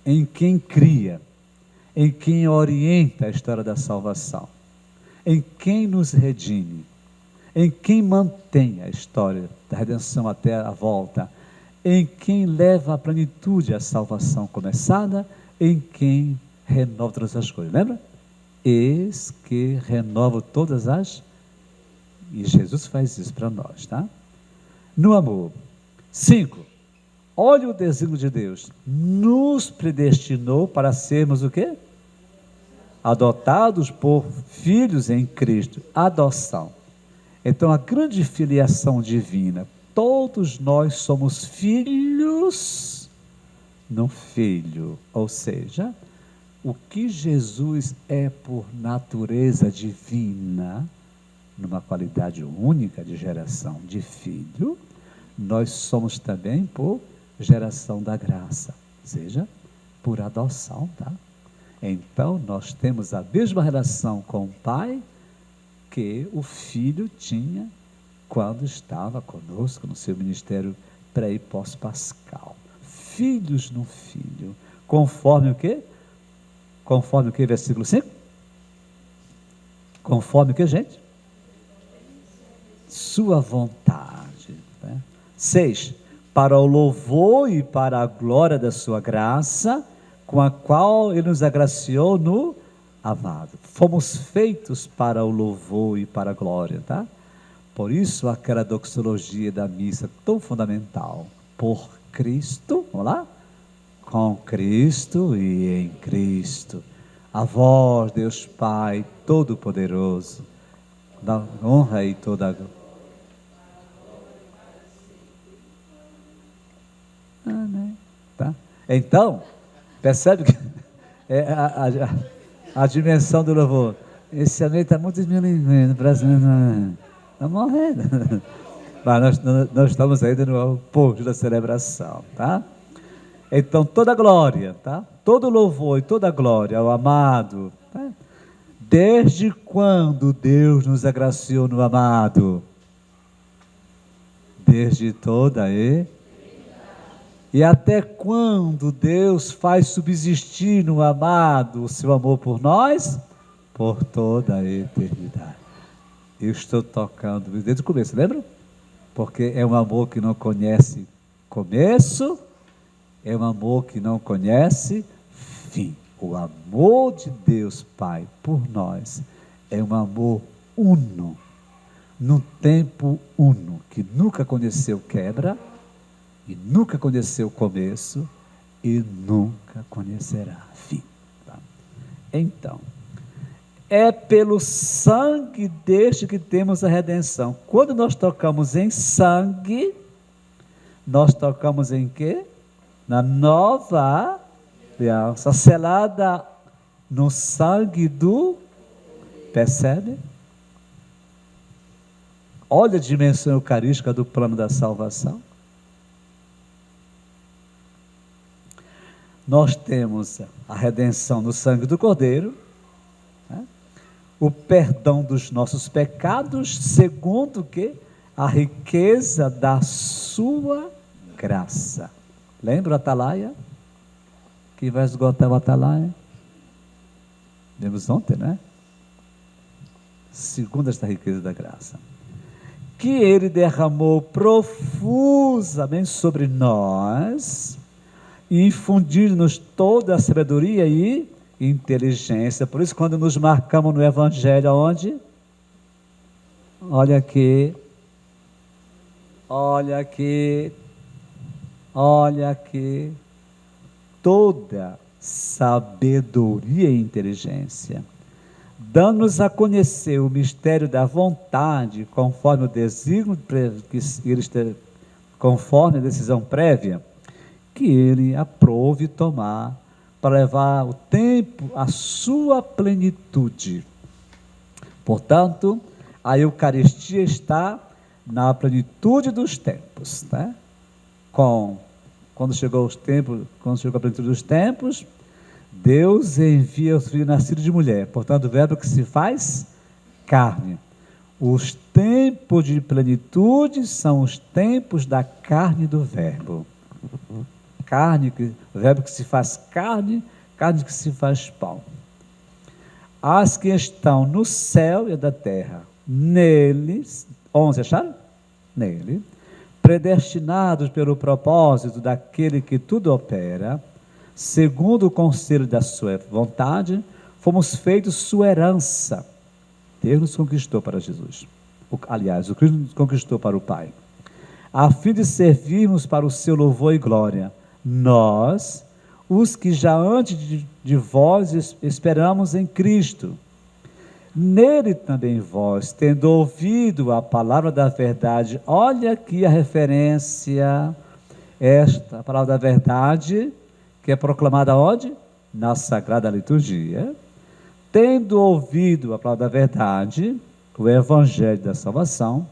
em quem cria, em quem orienta a história da salvação, em quem nos redime, em quem mantém a história da redenção até a volta, em quem leva à plenitude a salvação começada, em quem renova todas as coisas. Lembra? Eis que renova todas as... E Jesus faz isso para nós, tá? No amor. 5. Olha o desígnio de Deus. Nos predestinou para sermos o quê? Adotados por filhos em Cristo. Adoção. Então, a grande filiação divina. Todos nós somos filhos no Filho. Ou seja, o que Jesus é por natureza divina, numa qualidade única de geração de filho, nós somos também por geração da graça, ou seja, por adoção, tá? Então, nós temos a mesma relação com o Pai que o Filho tinha quando estava conosco no seu ministério pré e pós-pascal. Filhos no Filho, conforme o quê? Conforme o quê, versículo 5? Conforme o quê, gente? Sua vontade. Né? 6. Para o louvor e para a glória da sua graça, com a qual Ele nos agraciou no amado. Fomos feitos para o louvor e para a glória, tá? Por isso aquela doxologia da missa tão fundamental. Por Cristo, vamos lá? Com Cristo e em Cristo. A vós, Deus Pai Todo-Poderoso, da honra e toda a glória. Tá? Então, percebe que é a dimensão do louvor. Esse amém está muito diminuindo, brasileiro está morrendo. Mas nós estamos ainda no posto da celebração, tá? Então, toda a glória, tá? Todo louvor e toda a glória ao amado, tá? Desde quando Deus nos agraciou no amado? Desde toda e até quando Deus faz subsistir no amado o seu amor por nós? Por toda a eternidade. Eu estou tocando desde o começo, lembra? Porque é um amor que não conhece começo, é um amor que não conhece fim. O amor de Deus Pai por nós é um amor uno, num tempo uno, que nunca conheceu quebra, e nunca conheceu começo, e nunca conhecerá fim. Tá? Então, é pelo sangue deste que temos a redenção. Quando nós tocamos em sangue, nós tocamos em quê? Na nova aliança, selada no sangue do... Percebe? Olha a dimensão eucarística do plano da salvação. Nós temos a redenção no sangue do Cordeiro, né? O perdão dos nossos pecados, segundo que a riqueza da sua graça. Lembra o Atalaia? Que vai esgotar o Atalaia? Vimos ontem, né? Segundo esta riqueza da graça, que Ele derramou profusamente sobre nós, infundindo-nos toda a sabedoria e inteligência. Por isso, quando nos marcamos no Evangelho, aonde? Olha aqui, olha aqui, olha aqui, toda sabedoria e inteligência, dando-nos a conhecer o mistério da vontade, conforme o desígnio, conforme a decisão prévia, que Ele aprouve tomar, para levar o tempo à sua plenitude. Portanto, a Eucaristia está na plenitude dos tempos, tá? Quando chegou a plenitude dos tempos, Deus envia o Filho nascido de mulher, portanto o verbo que se faz carne. Os tempos de plenitude são os tempos da carne do verbo. verbo que se faz carne, carne que se faz pão. As que estão no céu e da terra, neles, 11, acharam? Nele, predestinados pelo propósito daquele que tudo opera, segundo o conselho da sua vontade, fomos feitos sua herança. Deus nos conquistou para Jesus. Aliás, o Cristo nos conquistou para o Pai, a fim de servirmos para o seu louvor e glória. Nós, os que já antes de vós esperamos em Cristo. Nele também vós, tendo ouvido a palavra da verdade, olha aqui a referência, esta palavra da verdade, que é proclamada onde? Na Sagrada Liturgia. Tendo ouvido a palavra da verdade, o Evangelho da salvação,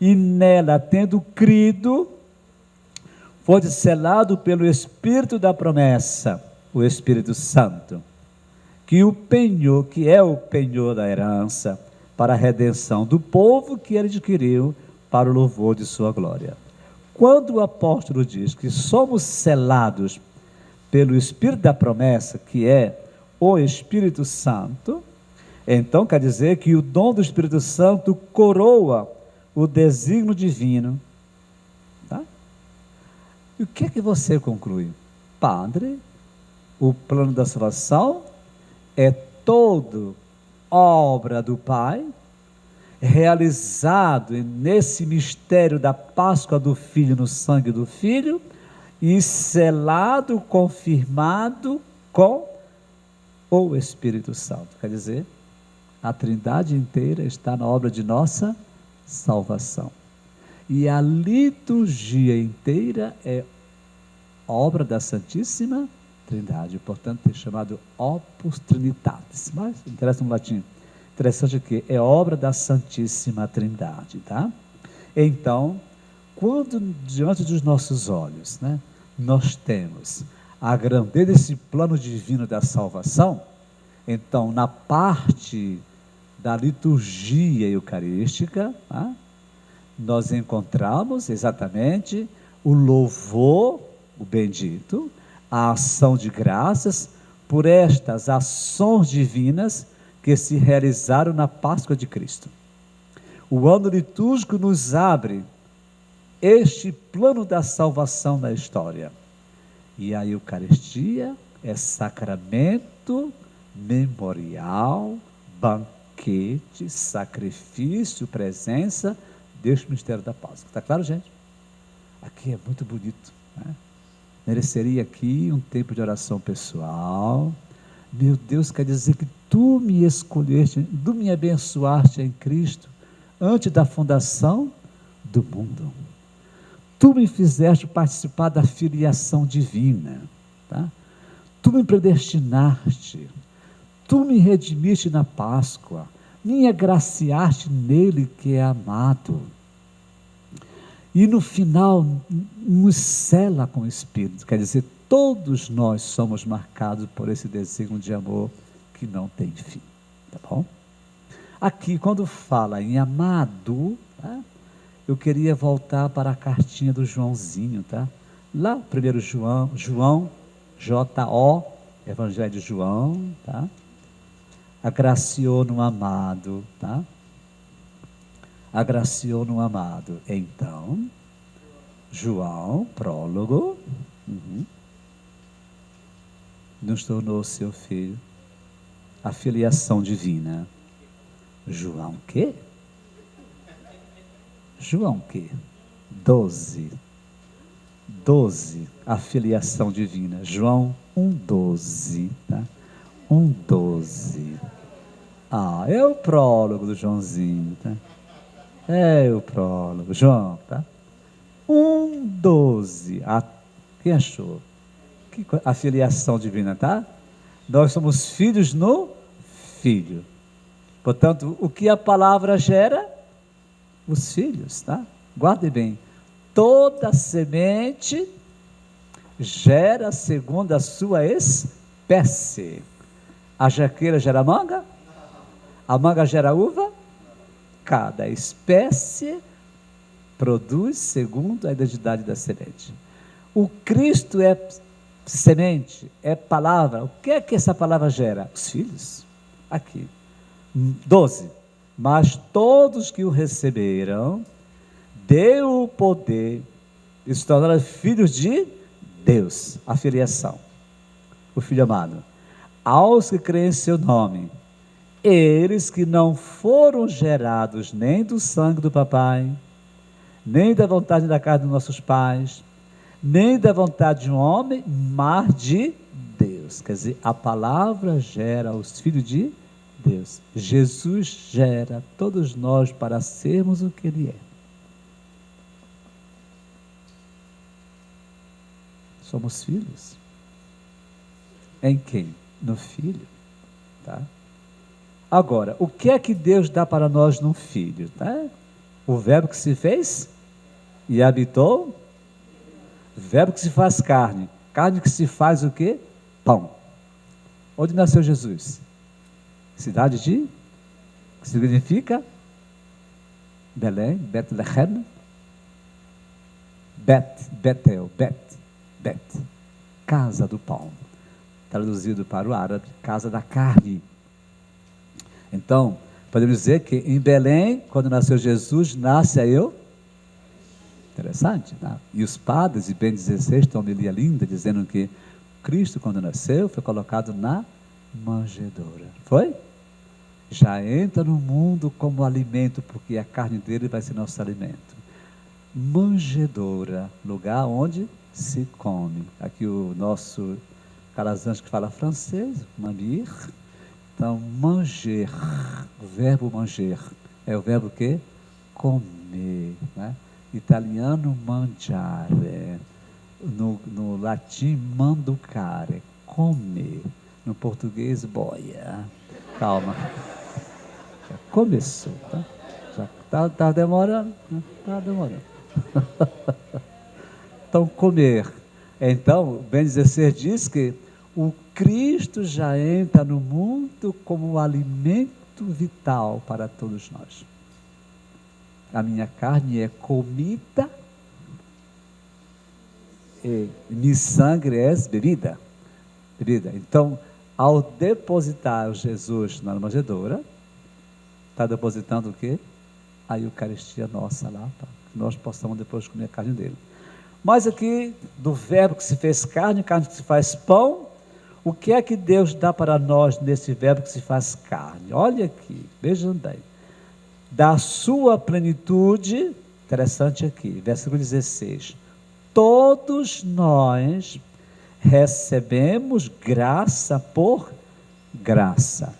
e nela tendo crido, foi selado pelo Espírito da promessa, o Espírito Santo, que é o penhor da herança, para a redenção do povo que ele adquiriu, para o louvor de sua glória. Quando o apóstolo diz que somos selados pelo Espírito da promessa, que é o Espírito Santo, então quer dizer que o dom do Espírito Santo coroa o desígnio divino. Tá? E o que é que você conclui? Padre, o plano da salvação é todo obra do Pai, realizado nesse mistério da Páscoa do Filho, no sangue do Filho, e selado, confirmado com o Espírito Santo. Quer dizer, a Trindade inteira está na obra de nossa salvação. E a liturgia inteira é obra da Santíssima Trindade, portanto é chamado Opus Trinitatis, mas interessa no latim. Interessante que é obra da Santíssima Trindade, tá? Então, quando diante dos nossos olhos, né, nós temos a grandeza desse plano divino da salvação, então na parte da liturgia eucarística, tá, nós encontramos exatamente o louvor, o bendito, a ação de graças por estas ações divinas que se realizaram na Páscoa de Cristo. O ano litúrgico nos abre este plano da salvação na história. E a Eucaristia é sacramento, memorial, banquete, sacrifício, presença deste mistério da Páscoa. Está claro, gente? Aqui é muito bonito, né? Mereceria aqui um tempo de oração pessoal. Meu Deus, quer dizer que tu me escolheste, tu me abençoaste em Cristo antes da fundação do mundo. Tu me fizeste participar da filiação divina, tá? Tu me predestinaste, tu me redimiste na Páscoa, me agraciaste nele que é amado. E no final nos sela com o Espírito, quer dizer, todos nós somos marcados por esse desígnio de amor que não tem fim, tá bom? Aqui, quando fala em amado, tá? Eu queria voltar para a cartinha do Joãozinho, tá? Lá, primeiro João, J-O, Evangelho de João, tá? Agraciou no amado, tá? Agraciou no amado. Então, João, prólogo, nos tornou seu filho, a filiação divina. João quê? João quê? 12, a filiação divina. João 1,12, tá? 1,12. Ah, é o prólogo do Joãozinho, tá? É o prólogo, João, tá? 1,12. Quem achou? A filiação divina, tá? Nós somos filhos no Filho. Portanto, o que a palavra gera? Os filhos, tá? Guarde bem. Toda semente gera segundo a sua espécie. A jaqueira gera manga? A manga gera uva? Cada espécie produz segundo a identidade da semente. O Cristo é semente, é palavra. O que é que essa palavra gera? Os filhos. Aqui. 12. Mas todos que o receberam, deu o poder de se tornar filhos de Deus. A filiação. O Filho amado. Aos que creem em seu nome. Eles que não foram gerados nem do sangue do papai, nem da vontade da carne dos nossos pais, nem da vontade de um homem, mas de Deus. Quer dizer, a palavra gera os filhos de Deus. Jesus gera todos nós para sermos o que Ele é. Somos filhos. Em quem? No Filho. Tá? Agora, o que é que Deus dá para nós no Filho? Tá? O verbo que se fez e habitou, verbo que se faz carne, carne que se faz o quê? Pão. Onde nasceu Jesus? Cidade de, que significa Belém, Betlehem, Betel, casa do pão, traduzido para o árabe, casa da carne. Então, podemos dizer que em Belém, quando nasceu Jesus, nasce a eu. Interessante, né? E os padres de Bento XVI têm uma homilia linda, dizendo que Cristo, quando nasceu, foi colocado na manjedoura. Foi? Já entra no mundo como alimento, porque a carne dele vai ser nosso alimento. Manjedoura, lugar onde se come. Aqui o nosso Calazans que fala francês, mamir. Então, manger, o verbo manger, é o verbo que? Comer, né? Italiano, mangiare, no latim, manducare, comer, no português, boia. Calma, já começou, tá? Já está demorando, né? Está demorando. Então, comer. Então, Bento XVI diz que o Cristo já entra no mundo como um alimento vital para todos nós. A minha carne é comida e meu sangue é bebida. Então, ao depositar Jesus na manjedoura, está depositando o quê? A Eucaristia nossa lá, para que nós possamos depois comer a carne dele. Mas aqui, do verbo que se fez carne, carne que se faz pão, o que é que Deus dá para nós nesse verbo que se faz carne? Olha aqui, vejam bem. Da sua plenitude, interessante aqui, versículo 16. Todos nós recebemos graça por graça.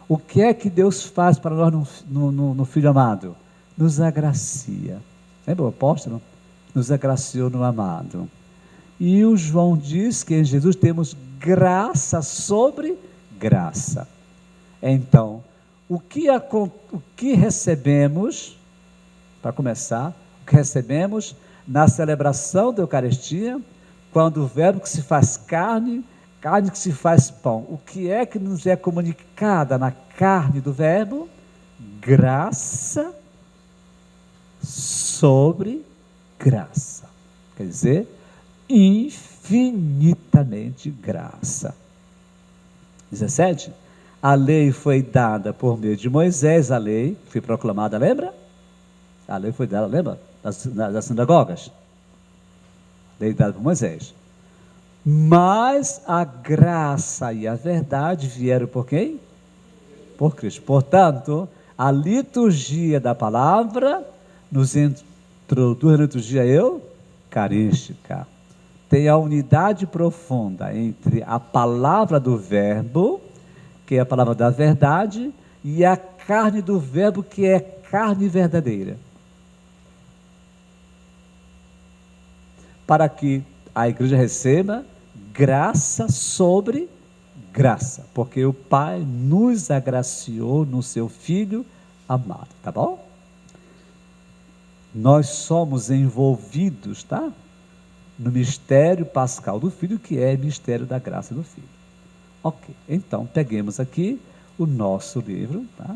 O que é que Deus faz para nós no Filho amado? Nos agracia. Lembra o apóstolo? Nos agraciou no amado. E o João diz que em Jesus temos graça sobre graça. Então, o que recebemos, para começar, o que recebemos na celebração da Eucaristia, quando o verbo que se faz carne, carne que se faz pão. O que é que nos é comunicada na carne do verbo? Graça sobre graça. Quer dizer, infinitamente graça. 17. A lei foi dada por meio de Moisés, a lei foi proclamada, lembra? A lei foi dada, lembra? Das sinagogas. A lei dada por Moisés. Mas a graça e a verdade vieram por quem? Por Cristo. Portanto, a liturgia da palavra nos introduz a liturgia eucarística. Tem a unidade profunda entre a palavra do verbo, que é a palavra da verdade, e a carne do verbo, que é carne verdadeira. Para que a igreja receba graça sobre graça, porque o Pai nos agraciou no seu Filho amado, tá bom? Nós somos envolvidos, tá? No mistério pascal do Filho, que é o mistério da graça do Filho. Ok, então peguemos aqui o nosso livro, tá?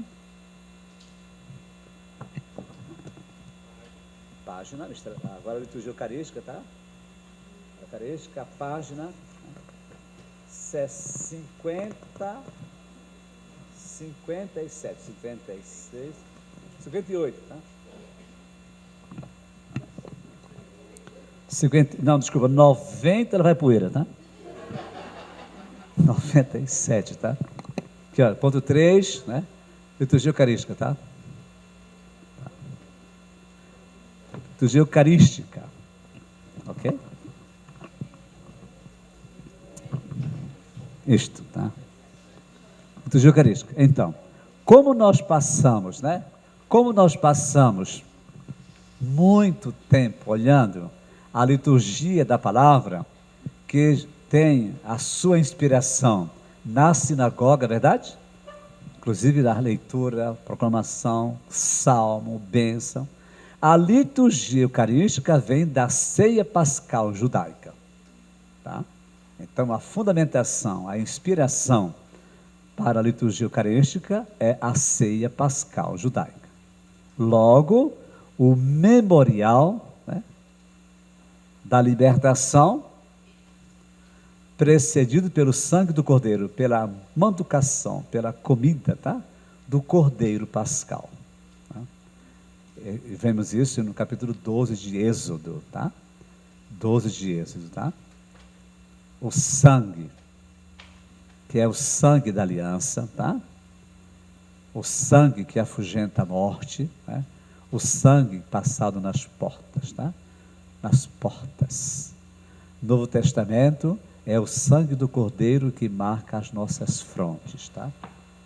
Página, agora a liturgia eucarística, tá? Eucarística, a página 50, 57, 56, 58, tá? 50, não, desculpa, 90, ela vai poeira, tá? 97, tá? Aqui, ó, ponto 3, né? Liturgia Eucarística, tá? Liturgia Eucarística, ok? Isto, tá? Liturgia Eucarística. Então, como nós passamos, né? Como nós passamos muito tempo olhando a liturgia da palavra, que tem a sua inspiração na sinagoga, verdade? Inclusive da leitura, proclamação, salmo, bênção. A liturgia eucarística vem da ceia pascal judaica, tá? Então a fundamentação, a inspiração para a liturgia eucarística é a ceia pascal judaica. Logo, o memorial, né, da libertação, precedido pelo sangue do Cordeiro, pela manducação, pela comida, tá? Do Cordeiro Pascal. Tá? E vemos isso no capítulo 12 de Êxodo, tá? 12 de Êxodo, tá? O sangue, que é o sangue da aliança, tá? O sangue que afugenta a morte, né? O sangue passado nas portas, tá? Nas portas. Novo Testamento é o sangue do Cordeiro que marca as nossas frontes, tá?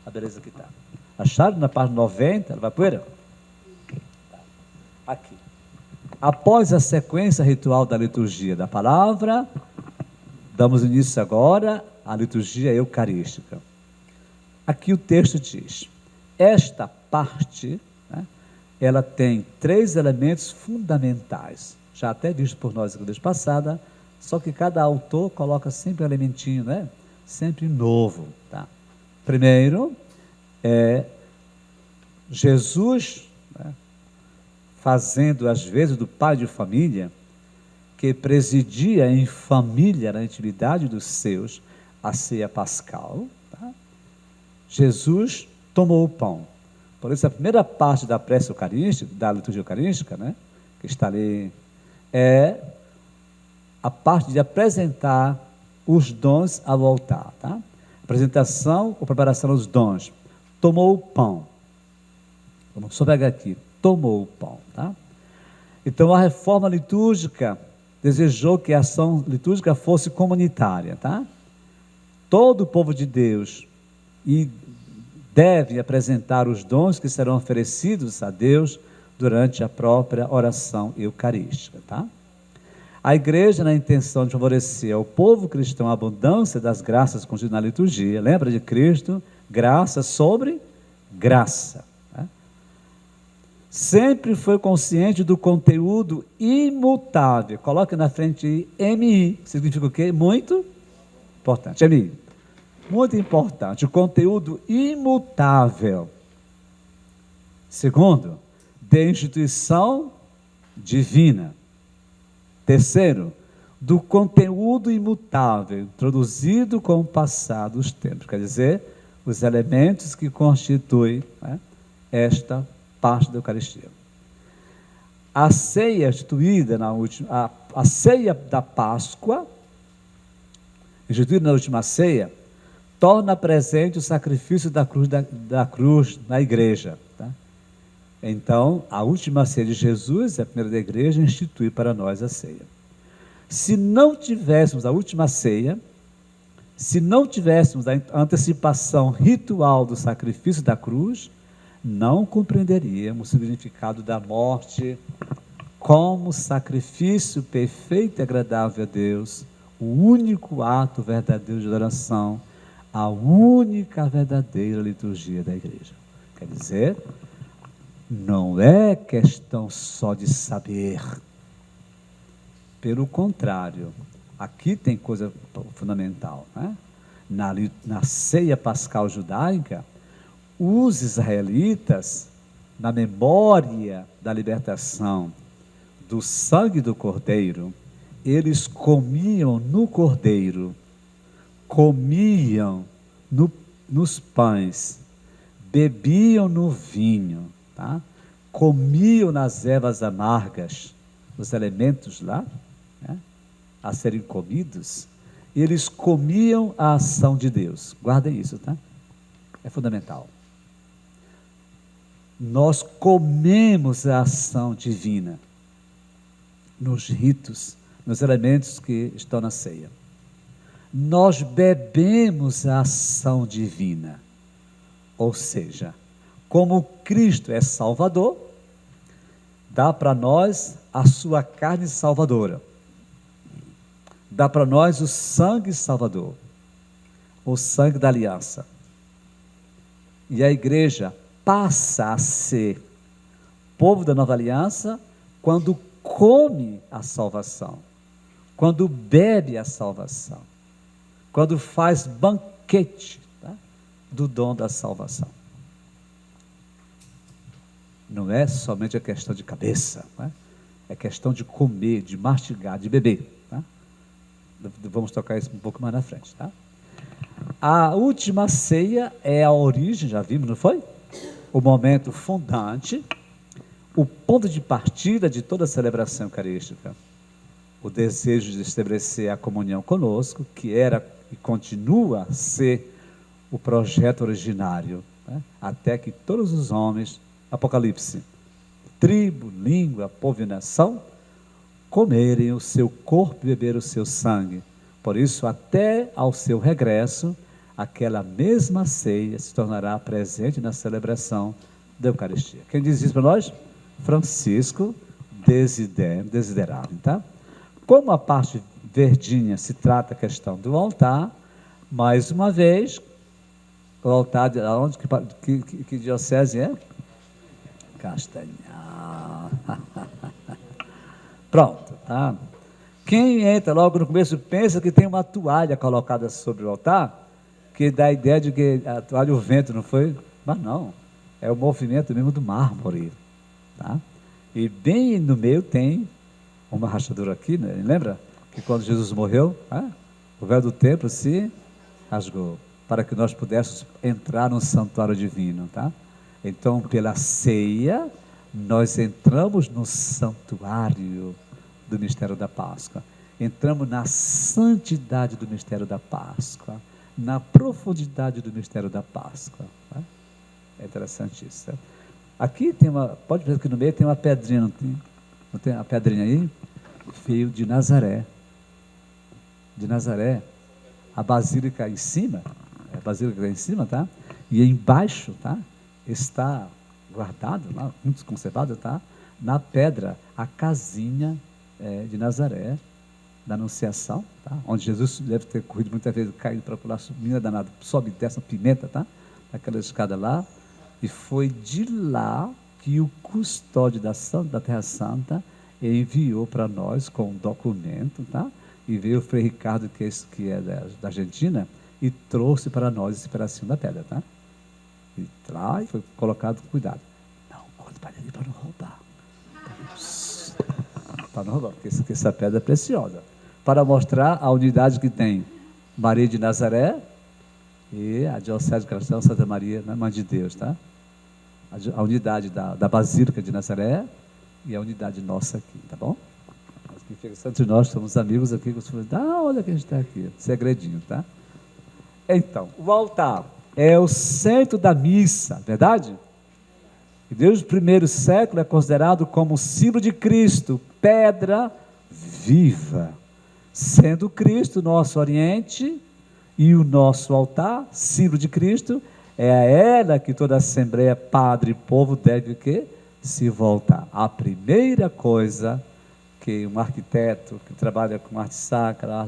A beleza que tá. Acharam na página 90? Ela vai poeira? Aqui. Após a sequência ritual da liturgia da palavra, damos início agora à liturgia eucarística. Aqui o texto diz: esta parte, né, ela tem 3 elementos fundamentais, já até visto por nós na vez passada, só que cada autor coloca sempre um elementinho, né? Sempre novo, tá? Primeiro, Jesus, né, fazendo às vezes do pai de família, que presidia em família, na intimidade dos seus, a ceia pascal, tá? Jesus tomou o pão. Por isso a primeira parte da prece eucarística, da liturgia eucarística, né, que está ali, é a parte de apresentar os dons ao altar, tá? Apresentação ou preparação dos dons. Tomou o pão. Vamos só pegar aqui. Tomou o pão, tá? Então a reforma litúrgica desejou que a ação litúrgica fosse comunitária, tá? Todo o povo de Deus deve apresentar os dons que serão oferecidos a Deus durante a própria oração eucarística, tá? A igreja, na intenção de favorecer ao povo cristão a abundância das graças contidas na liturgia, lembra de Cristo? Graça sobre graça. Né? Sempre foi consciente do conteúdo imutável. Coloque na frente MI, significa o quê? Muito importante. MI. Muito importante. O conteúdo imutável. Segundo, de instituição divina. Terceiro, do conteúdo imutável, introduzido com o passar dos tempos. Quer dizer, os elementos que constituem, né, esta parte da Eucaristia. A ceia instituída na última, a ceia da Páscoa, instituída na última ceia, torna presente o sacrifício da cruz na igreja. Tá? Então, a última ceia de Jesus, a primeira da igreja, institui para nós a ceia. Se não tivéssemos a última ceia, se não tivéssemos a antecipação ritual do sacrifício da cruz, não compreenderíamos o significado da morte como sacrifício perfeito e agradável a Deus, o único ato verdadeiro de adoração, a única verdadeira liturgia da igreja. Quer dizer, não é questão só de saber. Pelo contrário, aqui tem coisa fundamental, né? Na ceia pascal judaica, os israelitas, na memória da libertação do sangue do Cordeiro, eles comiam no cordeiro, comiam nos pães, bebiam no vinho, tá? Comiam nas ervas amargas, os elementos lá, né, a serem comidos, eles comiam a ação de Deus. Guardem isso, tá? É fundamental. Nós comemos a ação divina nos ritos, nos elementos que estão na ceia. Nós bebemos a ação divina, ou seja, como Cristo é Salvador, dá para nós a sua carne salvadora, dá para nós o sangue salvador, o sangue da aliança. E a igreja passa a ser povo da nova aliança quando come a salvação, quando bebe a salvação, quando faz banquete, tá, do dom da salvação. Não é somente a questão de cabeça, né? É questão de comer, de mastigar, de beber. Tá? Vamos tocar isso um pouco mais na frente. Tá? A última ceia é a origem, já vimos, não foi? O momento fundante, o ponto de partida de toda a celebração eucarística. O desejo de estabelecer a comunhão conosco, que era e continua a ser o projeto originário, né? Até que todos os homens, Apocalipse, tribo, língua, povo e nação, comerem o seu corpo e beber o seu sangue. Por isso, até ao seu regresso, aquela mesma ceia se tornará presente na celebração da Eucaristia. Quem diz isso para nós? Francisco Desideratum, tá? Como a parte verdinha se trata a questão do altar, mais uma vez, o altar de onde? Que diocese é? Castanhal. Pronto, tá? Quem entra logo no começo pensa que tem uma toalha colocada sobre o altar, que dá a ideia de que a toalha, o vento, não foi? Mas não, é o movimento mesmo do mármore, tá? E bem no meio tem uma rachadura aqui, né? Lembra que quando Jesus morreu, o véu do templo se rasgou, para que nós pudéssemos entrar no santuário divino, tá? Então, pela ceia, nós entramos no santuário do mistério da Páscoa, entramos na santidade do mistério da Páscoa, na profundidade do mistério da Páscoa, tá? É interessante isso, tá? Aqui tem pode ver que no meio tem uma pedrinha, não tem a pedrinha aí? Veio de Nazaré, a basílica em cima, tá? E embaixo, tá? Está guardado lá, muito conservado, tá? Na pedra, a casinha de Nazaré, da Anunciação, tá? Onde Jesus deve ter corrido muitas vezes, caído para pular, subindo danado, sobe e desce uma pimenta, tá? Naquela escada lá, e foi de lá que o custódio da Terra Santa enviou para nós com um documento, tá? E veio o Frei Ricardo, que é da Argentina, e trouxe para nós esse pedacinho da pedra, tá? E traz, foi colocado, cuidado. Não, conta para ele para não roubar. Para não roubar, porque essa pedra é preciosa. Para mostrar a unidade que tem Maria de Nazaré e a Diocese de Castelo Santa Maria, né, Mãe de Deus, tá? A unidade da Basílica de Nazaré e a unidade nossa aqui, tá bom? Mas que fica entre nós, somos amigos aqui, olha que a gente está aqui, segredinho, tá? Então, o altar é o centro da missa, verdade? E desde o primeiro século é considerado como símbolo de Cristo, pedra viva, sendo Cristo nosso oriente e o nosso altar, símbolo de Cristo, é a ela que toda a assembleia, padre e povo deve se voltar. A primeira coisa que um arquiteto que trabalha com arte sacra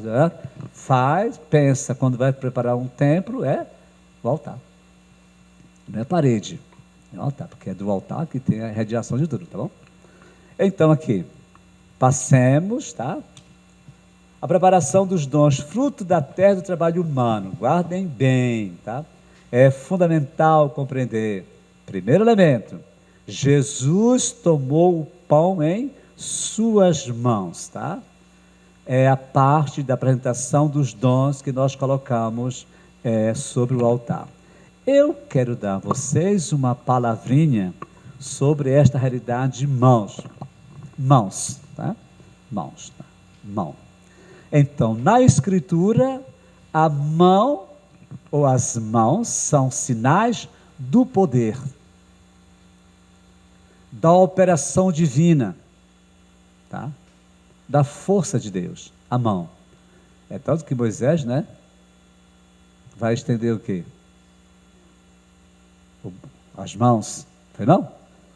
pensa quando vai preparar um templo é o altar. Não é parede, é o altar, porque é do altar que tem a radiação de tudo, tá bom? Então aqui, passemos, tá? A preparação dos dons, fruto da terra do trabalho humano, guardem bem, tá? É fundamental compreender. Primeiro elemento, Jesus tomou o pão em suas mãos, tá? é a parte da apresentação dos dons que nós colocamos sobre o altar. Eu quero dar a vocês uma palavrinha sobre esta realidade de mãos. Mãos, tá? Mãos, tá? Mão. Então, na Escritura, a mão ou as mãos são sinais do poder, da operação divina, tá? Da força de Deus, a mão. É tanto que Moisés, né, vai estender o quê? As mãos, foi não?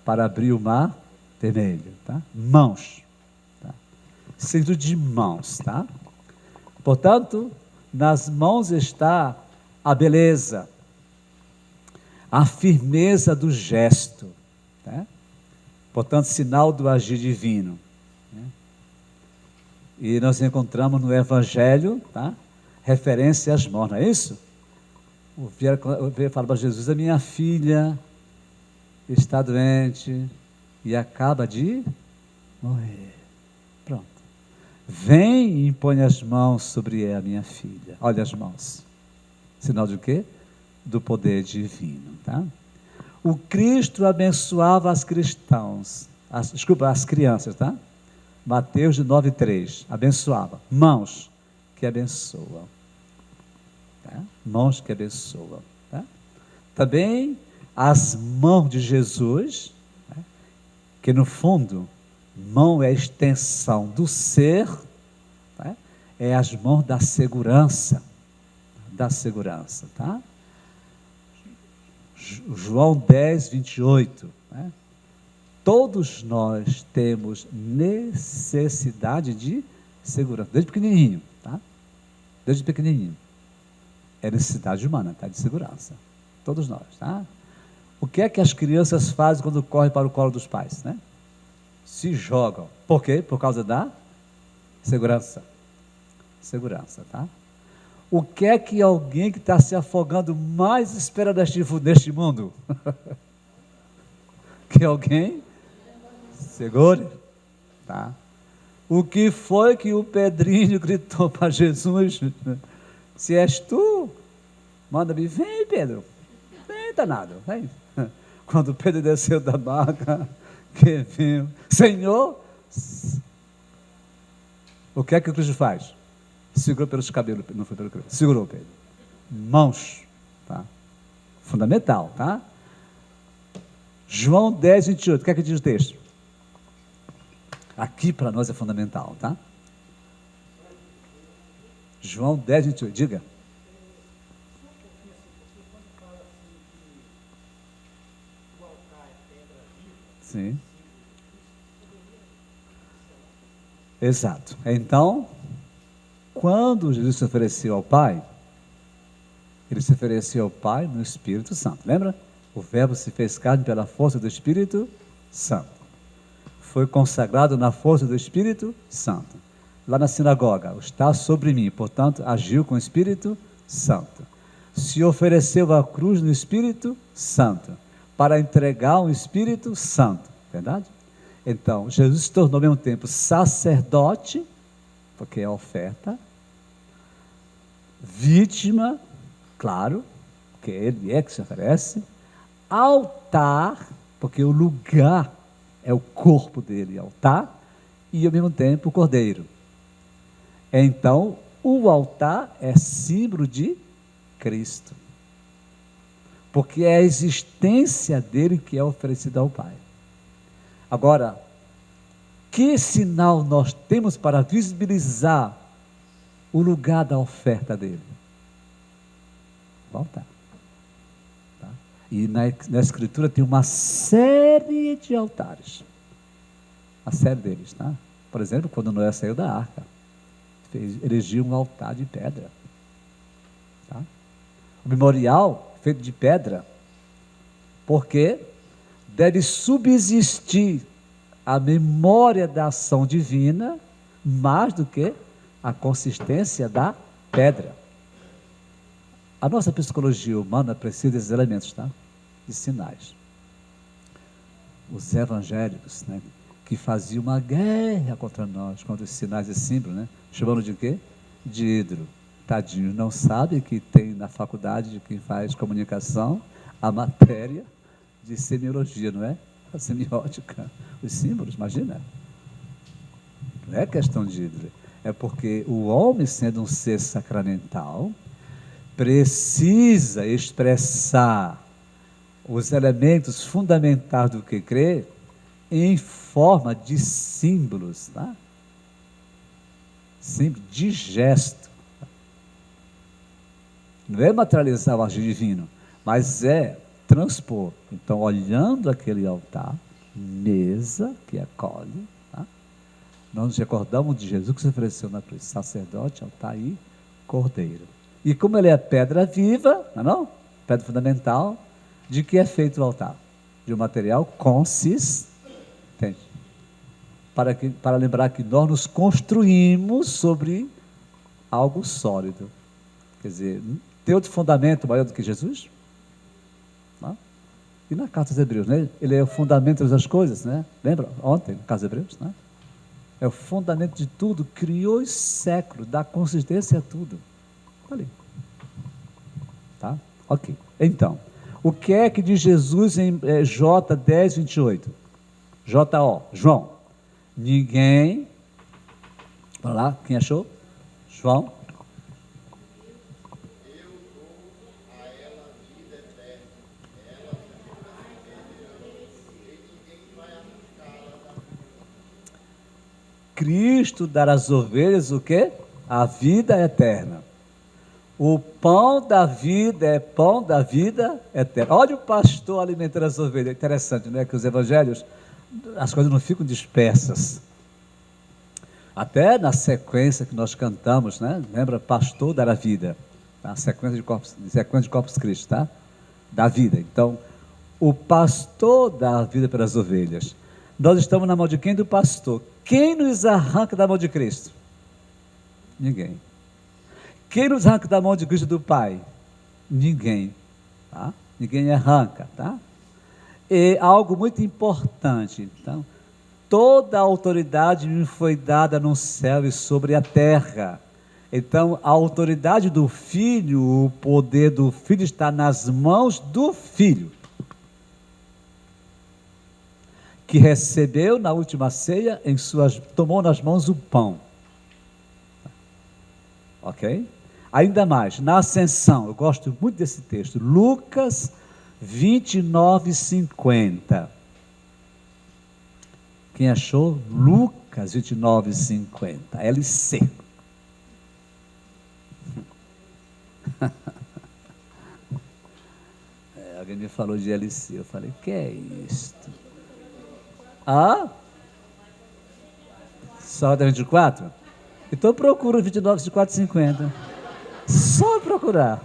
Para abrir o mar vermelho, tá? Mãos, tá? Sentido de mãos, tá? Portanto, nas mãos está a beleza, a firmeza do gesto, tá? Portanto, sinal do agir divino. Né? E nós encontramos no Evangelho, tá? Referência às mãos, não é isso? O Vieira fala para Jesus: a minha filha está doente e acaba de morrer. Pronto. Vem e impõe as mãos sobre a minha filha. Olha as mãos. Sinal de quê? Do poder divino, tá? O Cristo abençoava as cristãos, as crianças, tá? Mateus 9:3, abençoava. Mãos que abençoam. Tá? Mãos que abençoam. Tá? Também as mãos de Jesus, né? Que no fundo, mão é a extensão do ser, tá? É as mãos da segurança, tá? João 10:28, né? Todos nós temos necessidade de segurança, desde pequenininho, tá? Desde pequenininho. É necessidade humana, tá? De segurança. Todos nós, tá? O que é que as crianças fazem quando correm para o colo dos pais, né? Se jogam. Por quê? Por causa da segurança. Segurança, tá? O que é que alguém que está se afogando mais espera neste mundo? Que alguém segure, tá? O que foi que o Pedrinho gritou para Jesus? Se és tu, manda-me. Vem, Pedro. Vem, danado. Vem. Quando Pedro desceu da barca, que viu, Senhor, o que é que o Cristo faz? Segurou pelos cabelos, não foi pelo cabelo, segurou Pedro. Mãos, tá? Fundamental, tá? João 10:28, o que é que diz o texto? Aqui para nós é fundamental, tá? João 10:28, diga. Sim. Exato. Então, quando Jesus se ofereceu ao Pai, ele se ofereceu ao Pai no Espírito Santo. Lembra? O Verbo se fez carne pela força do Espírito Santo. Foi consagrado na força do Espírito Santo. Lá na sinagoga, está sobre mim, portanto, agiu com o Espírito Santo. Se ofereceu à cruz no Espírito Santo, para entregar um Espírito Santo, verdade? Então, Jesus se tornou ao mesmo tempo sacerdote, porque é a oferta, vítima, claro, porque ele é que se oferece, altar, porque o lugar é o corpo dele, altar, e ao mesmo tempo o cordeiro. Então, o altar é símbolo de Cristo, porque é a existência dele que é oferecida ao Pai. Agora, que sinal nós temos para visibilizar o lugar da oferta dele? O altar. Tá? E na Escritura tem uma série de altares. A série deles, tá? Por exemplo, quando Noé saiu da arca, erigiu um altar de pedra. Tá? O memorial feito de pedra, porque deve subsistir a memória da ação divina mais do que a consistência da pedra. A nossa psicologia humana precisa desses elementos, tá? De sinais. Os evangélicos, né, que fazia uma guerra contra nós, contra os sinais e símbolos, né? Chamando de quê? De hidro. Tadinho, não sabe que tem na faculdade de quem faz comunicação a matéria de semiologia, não é? A semiótica, os símbolos, imagina. Não é questão de hidro. É porque o homem, sendo um ser sacramental, precisa expressar os elementos fundamentais do que crê em forma de símbolos, tá? Símbolo de gesto. Não é materializar o agir divino, mas é transpor. Então, olhando aquele altar, mesa que acolhe, tá? Nós nos recordamos de Jesus que se ofereceu na cruz, sacerdote, altar e cordeiro. E como ele é pedra viva, não é não? Pedra fundamental, de que é feito o altar? De um material consistente. Para lembrar que nós nos construímos sobre algo sólido. Quer dizer, tem outro fundamento maior do que Jesus? Não? E na carta aos Hebreus, né? Ele é o fundamento das coisas, né? Lembra? Ontem, na carta aos Hebreus, né? É o fundamento de tudo, criou os séculos, dá consistência a tudo. Ali. Tá? Ok. Então, o que é que diz Jesus em J 10, 28? J.O. João. Ninguém. Vamos lá, quem achou? João. Cristo dará às ovelhas o quê? A vida eterna. O pão da vida é pão da vida eterna. Olha o pastor alimentando as ovelhas. Interessante, não é? Que os evangelhos, as coisas não ficam dispersas. Até na sequência que nós cantamos, né? Lembra? Pastor dará vida. Tá? Sequência de Corpus Christi, tá? Da vida. Então, o pastor dá a vida pelas ovelhas. Nós estamos na mão de quem? Do pastor. Quem nos arranca da mão de Cristo? Ninguém. Quem nos arranca da mão de Cristo do Pai? Ninguém. Tá? Ninguém arranca, tá? E algo muito importante. Então, toda a autoridade me foi dada no céu e sobre a terra. Então, a autoridade do Filho, o poder do Filho está nas mãos do Filho, que recebeu na última ceia, tomou nas mãos o pão. Ok? Ainda mais, na ascensão, eu gosto muito desse texto, Lucas 29, 50. Quem achou? Lucas 29, 50. LC. Alguém me falou de LC, eu falei, que é isto? Ah? Só da 24? Então procura 29, 24, 50. Só procurar.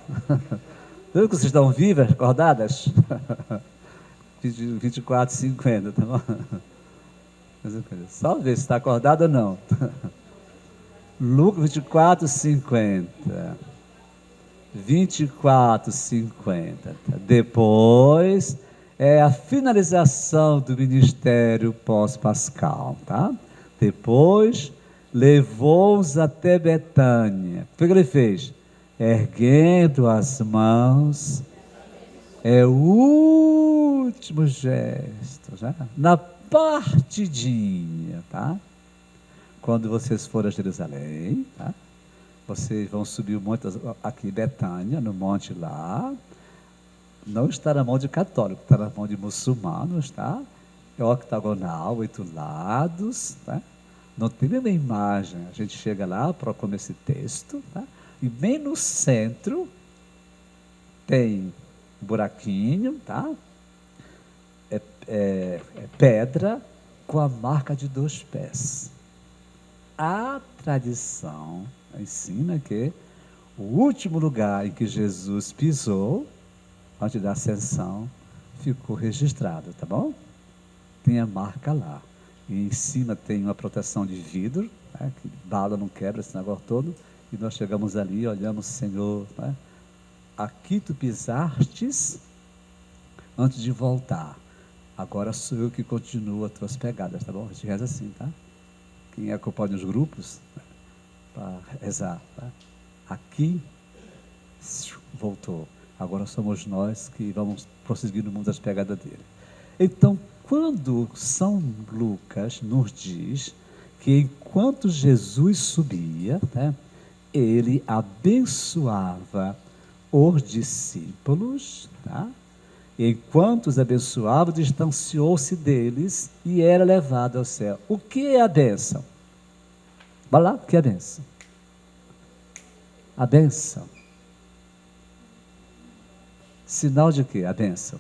Viu que vocês estão vivas, acordadas? 24, 50, tá bom? Só ver se está acordado ou não. Lucas 24, 50. 24, 50. Depois é a finalização do ministério pós-pascal, tá? Depois levou-os até Betânia. O que ele fez? Erguendo as mãos, é o último gesto, já? Na partidinha, tá? Quando vocês forem a Jerusalém, tá? Vocês vão subir o monte, aqui Betânia, no monte lá, não está na mão de católico, está na mão de muçulmanos, tá? É octagonal, 8 lados, tá? Não tem nenhuma imagem, a gente chega lá, procura esse texto, tá? E bem no centro tem um buraquinho, tá? É pedra com a marca de 2 pés. A tradição ensina que o último lugar em que Jesus pisou, antes da ascensão, ficou registrado, tá bom? Tem a marca lá. E em cima tem uma proteção de vidro, né, que bala não quebra esse negócio todo. E nós chegamos ali, olhamos, Senhor, né, aqui tu pisastes antes de voltar. agora sou eu que continuo as tuas pegadas, tá bom? A gente reza assim, tá? Quem acompanha os grupos, para rezar, tá? Aqui, voltou. Agora somos nós que vamos prosseguir no mundo das pegadas dele. Então, quando São Lucas nos diz que enquanto Jesus subia, né, ele abençoava os discípulos, tá? Enquanto os abençoava, distanciou-se deles e era levado ao céu. O que é a bênção? Vai lá, o que é a bênção? A bênção. Sinal de quê? A bênção.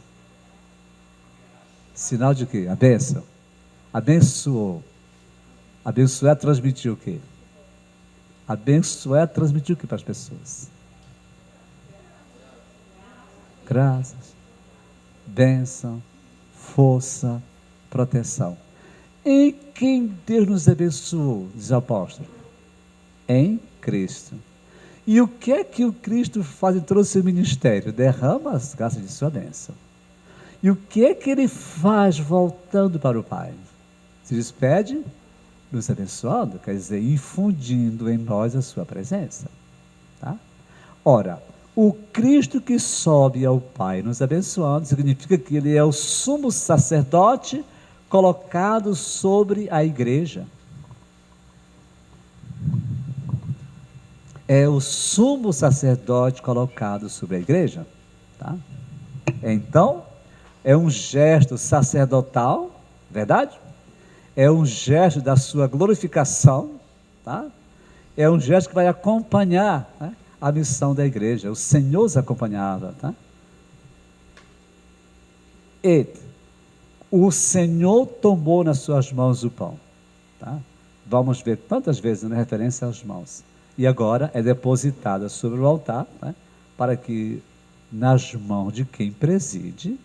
Sinal de quê? A bênção. Abençoou. Abençoar é transmitir o quê? Abençoar é transmitir o que para as pessoas? Graças, bênção, força, proteção. Em quem Deus nos abençoou, diz o apóstolo? Em Cristo. E o que é que o Cristo faz em todo o seu ministério? Derrama as graças de sua bênção. E o que é que ele faz voltando para o Pai? Se despede, nos abençoando, quer dizer, infundindo em nós a sua presença. Tá? Ora, o Cristo que sobe ao Pai nos abençoando, significa que ele é o sumo sacerdote colocado sobre a igreja. É o sumo sacerdote colocado sobre a igreja. Tá? Então, é um gesto sacerdotal, verdade? É um gesto da sua glorificação, tá? É um gesto que vai acompanhar, né, a missão da igreja. O Senhor os acompanhava, tá? E o Senhor tomou nas suas mãos o pão, tá? Vamos ver tantas vezes na referência aos mãos. E agora é depositada sobre o altar, né, para que nas mãos de quem preside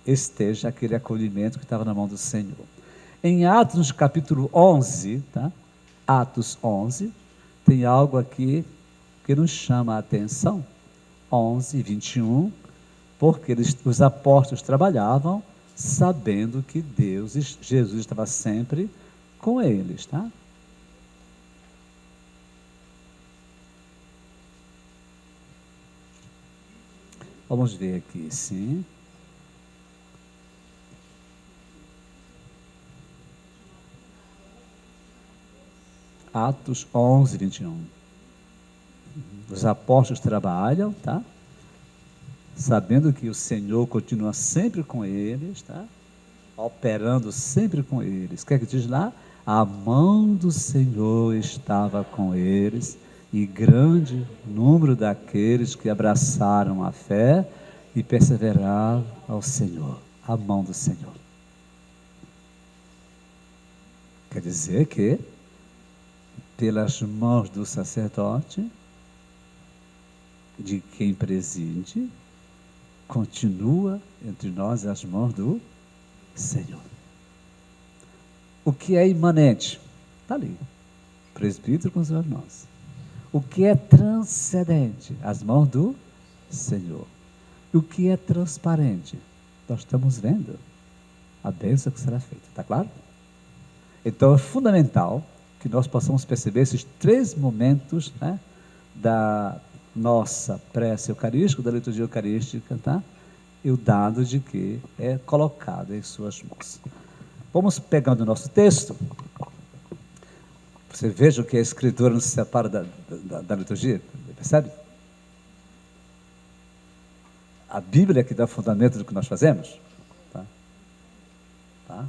esteja aquele acolhimento que estava na mão do Senhor. Em Atos, capítulo 11, tá? Atos 11, tem algo aqui que nos chama a atenção. 11, 21, porque os apóstolos trabalhavam sabendo que Jesus estava sempre com eles, tá? Vamos ver aqui, sim. Atos 11, 21. Os apóstolos trabalham, tá? Sabendo que o Senhor continua sempre com eles, tá? Operando sempre com eles. O que é que diz lá? A mão do Senhor estava com eles, e grande número daqueles que abraçaram a fé e perseveraram ao Senhor. A mão do Senhor. Quer dizer que pelas mãos do sacerdote, de quem preside, continua entre nós as mãos do Senhor. O que é imanente? Está ali. Presbítero com as suas mãos. O que é transcendente? As mãos do Senhor. E o que é transparente? Nós estamos vendo a bênção que será feita. Está claro? Então é fundamental que nós possamos perceber esses três momentos, né, da nossa prece eucarística, da liturgia eucarística, tá? E o dado de que é colocado em suas mãos. Vamos pegando o nosso texto. Você veja que a Escritura não se separa da liturgia, percebe? A Bíblia é que dá fundamento do que nós fazemos. Tá? Tá?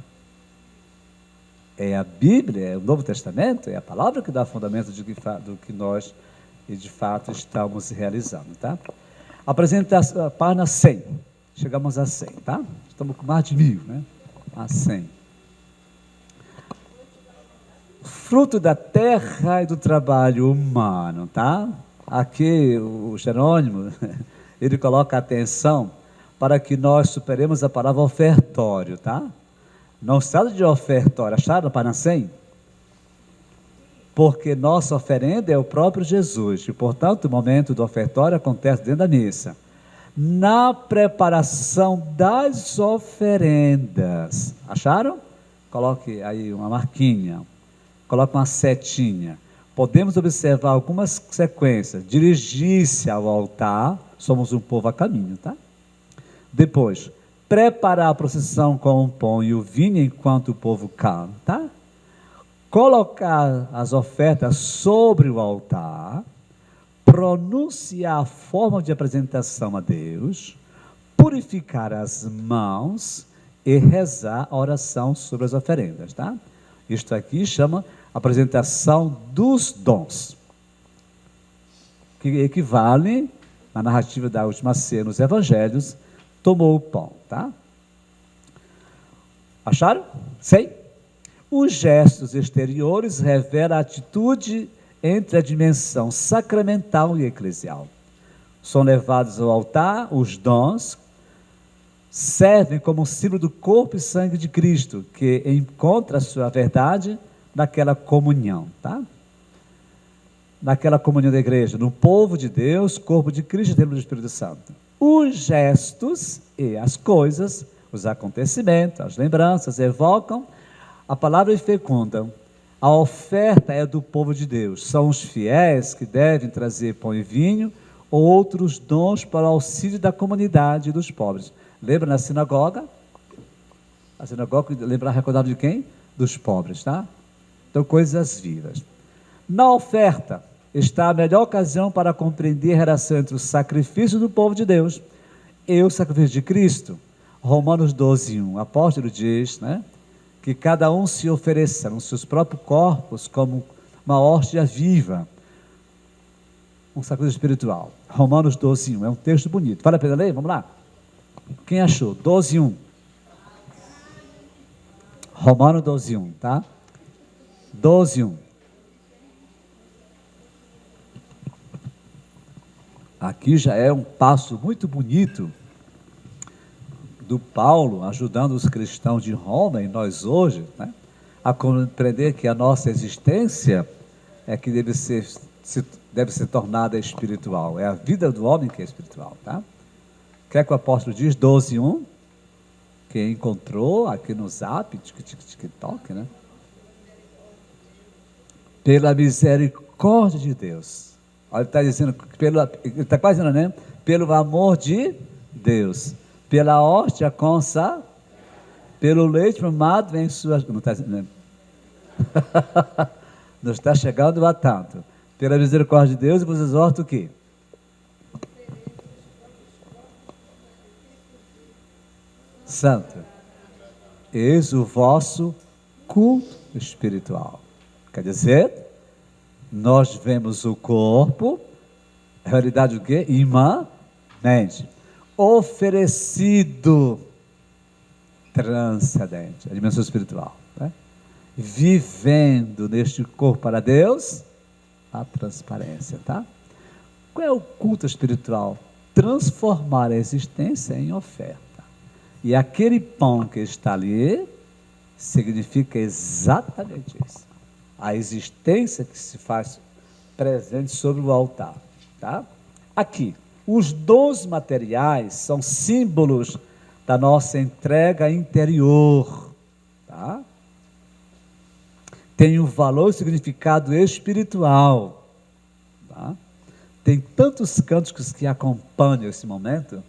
É a Bíblia, é o Novo Testamento, é a palavra que dá fundamento do que nós, de fato, estamos realizando. Tá? Apresenta a página 100. Chegamos a 100, tá? Estamos com mais de 1000, né? A 100. Fruto da terra e do trabalho humano, tá? Aqui o Jerônimo, ele coloca atenção para que nós superemos a palavra ofertório, tá? Não se trata de ofertório, acharam para 100? Porque nossa oferenda é o próprio Jesus, e portanto o momento do ofertório acontece dentro da missa. na preparação das oferendas. Acharam? Coloque aí uma marquinha, coloque uma setinha. Podemos observar algumas sequências. Dirigir-se ao altar, somos um povo a caminho, tá? Depois, preparar a procissão com o pão e o vinho enquanto o povo canta. Colocar as ofertas sobre o altar. Pronunciar a forma de apresentação a Deus. Purificar as mãos e rezar a oração sobre as oferendas, tá? Isto aqui chama apresentação dos dons, que equivale, na narrativa da última ceia nos evangelhos, tomou o pão, tá? Acharam? Sei? Os gestos exteriores revelam a atitude entre a dimensão sacramental e eclesial. São levados ao altar os dons, servem como símbolo do corpo e sangue de Cristo, que encontra a sua verdade naquela comunhão, tá? Naquela comunhão da igreja, no povo de Deus, corpo de Cristo e templo do Espírito Santo. Os gestos e as coisas, os acontecimentos, as lembranças evocam a palavra e fecundam. A oferta é do povo de Deus. São os fiéis que devem trazer pão e vinho ou outros dons para o auxílio da comunidade e dos pobres. Lembra na sinagoga? A sinagoga, recordava de quem? Dos pobres, tá? Então, coisas vivas. Na oferta está a melhor ocasião para compreender a relação entre o sacrifício do povo de Deus e o sacrifício de Cristo. Romanos 12:1, o apóstolo diz, né, que cada um se ofereça nos seus próprios corpos como uma hóstia viva, um sacrifício espiritual. Romanos 12:1, é um texto bonito. Vale a pena ler? Vamos lá. Quem achou? 12:1. Romanos 12:1, tá? 12:1. Aqui já é um passo muito bonito do Paulo, ajudando os cristãos de Roma e nós hoje, né, a compreender que a nossa existência é que deve ser tornada espiritual. É a vida do homem que é espiritual, tá? O que é que o apóstolo diz? 12:1. Quem encontrou aqui no Zap, TikTok, né? Pela misericórdia de Deus. Olha, ele está dizendo, ele está quase dizendo, né? Pelo amor de Deus. Pela hóstia consa, pelo leite mamado vem suas... Não está dizendo, né? Não está chegando a tanto. Pela misericórdia de Deus, e vos exorto o quê? Santo, eis o vosso culto espiritual. Quer dizer, nós vemos o corpo, a realidade do quê? Imanente, oferecido, transcendente, a dimensão espiritual, né? Vivendo neste corpo para Deus, a transparência, tá? Qual é o culto espiritual? Transformar a existência em oferta. E aquele pão que está ali significa exatamente isso. A existência que se faz presente sobre o altar, tá? Aqui, os dons materiais são símbolos da nossa entrega interior, tá? Tem um valor e significado espiritual, tá? Tem tantos cânticos que acompanham esse momento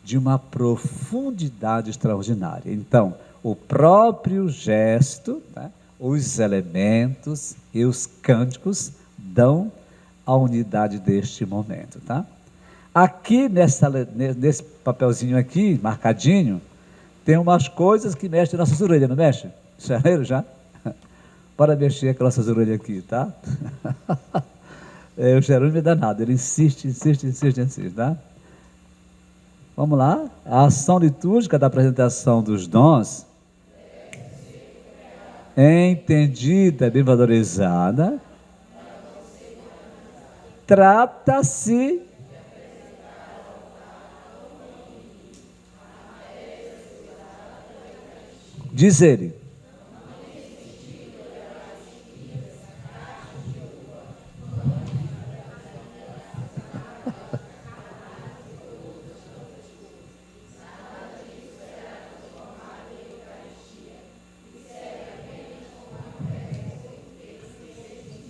de uma profundidade extraordinária. Então, o próprio gesto, tá? Os elementos e os cânticos dão a unidade deste momento, tá? Aqui, nesse papelzinho aqui, marcadinho, tem umas coisas que mexem nossas orelhas, não mexe? Enxerreram já? Para mexer com nossas orelhas aqui, tá? O Jerônimo é danado, ele insiste, tá? Vamos lá, a ação litúrgica da apresentação dos dons, entendida, bem valorizada, trata-se diz ele,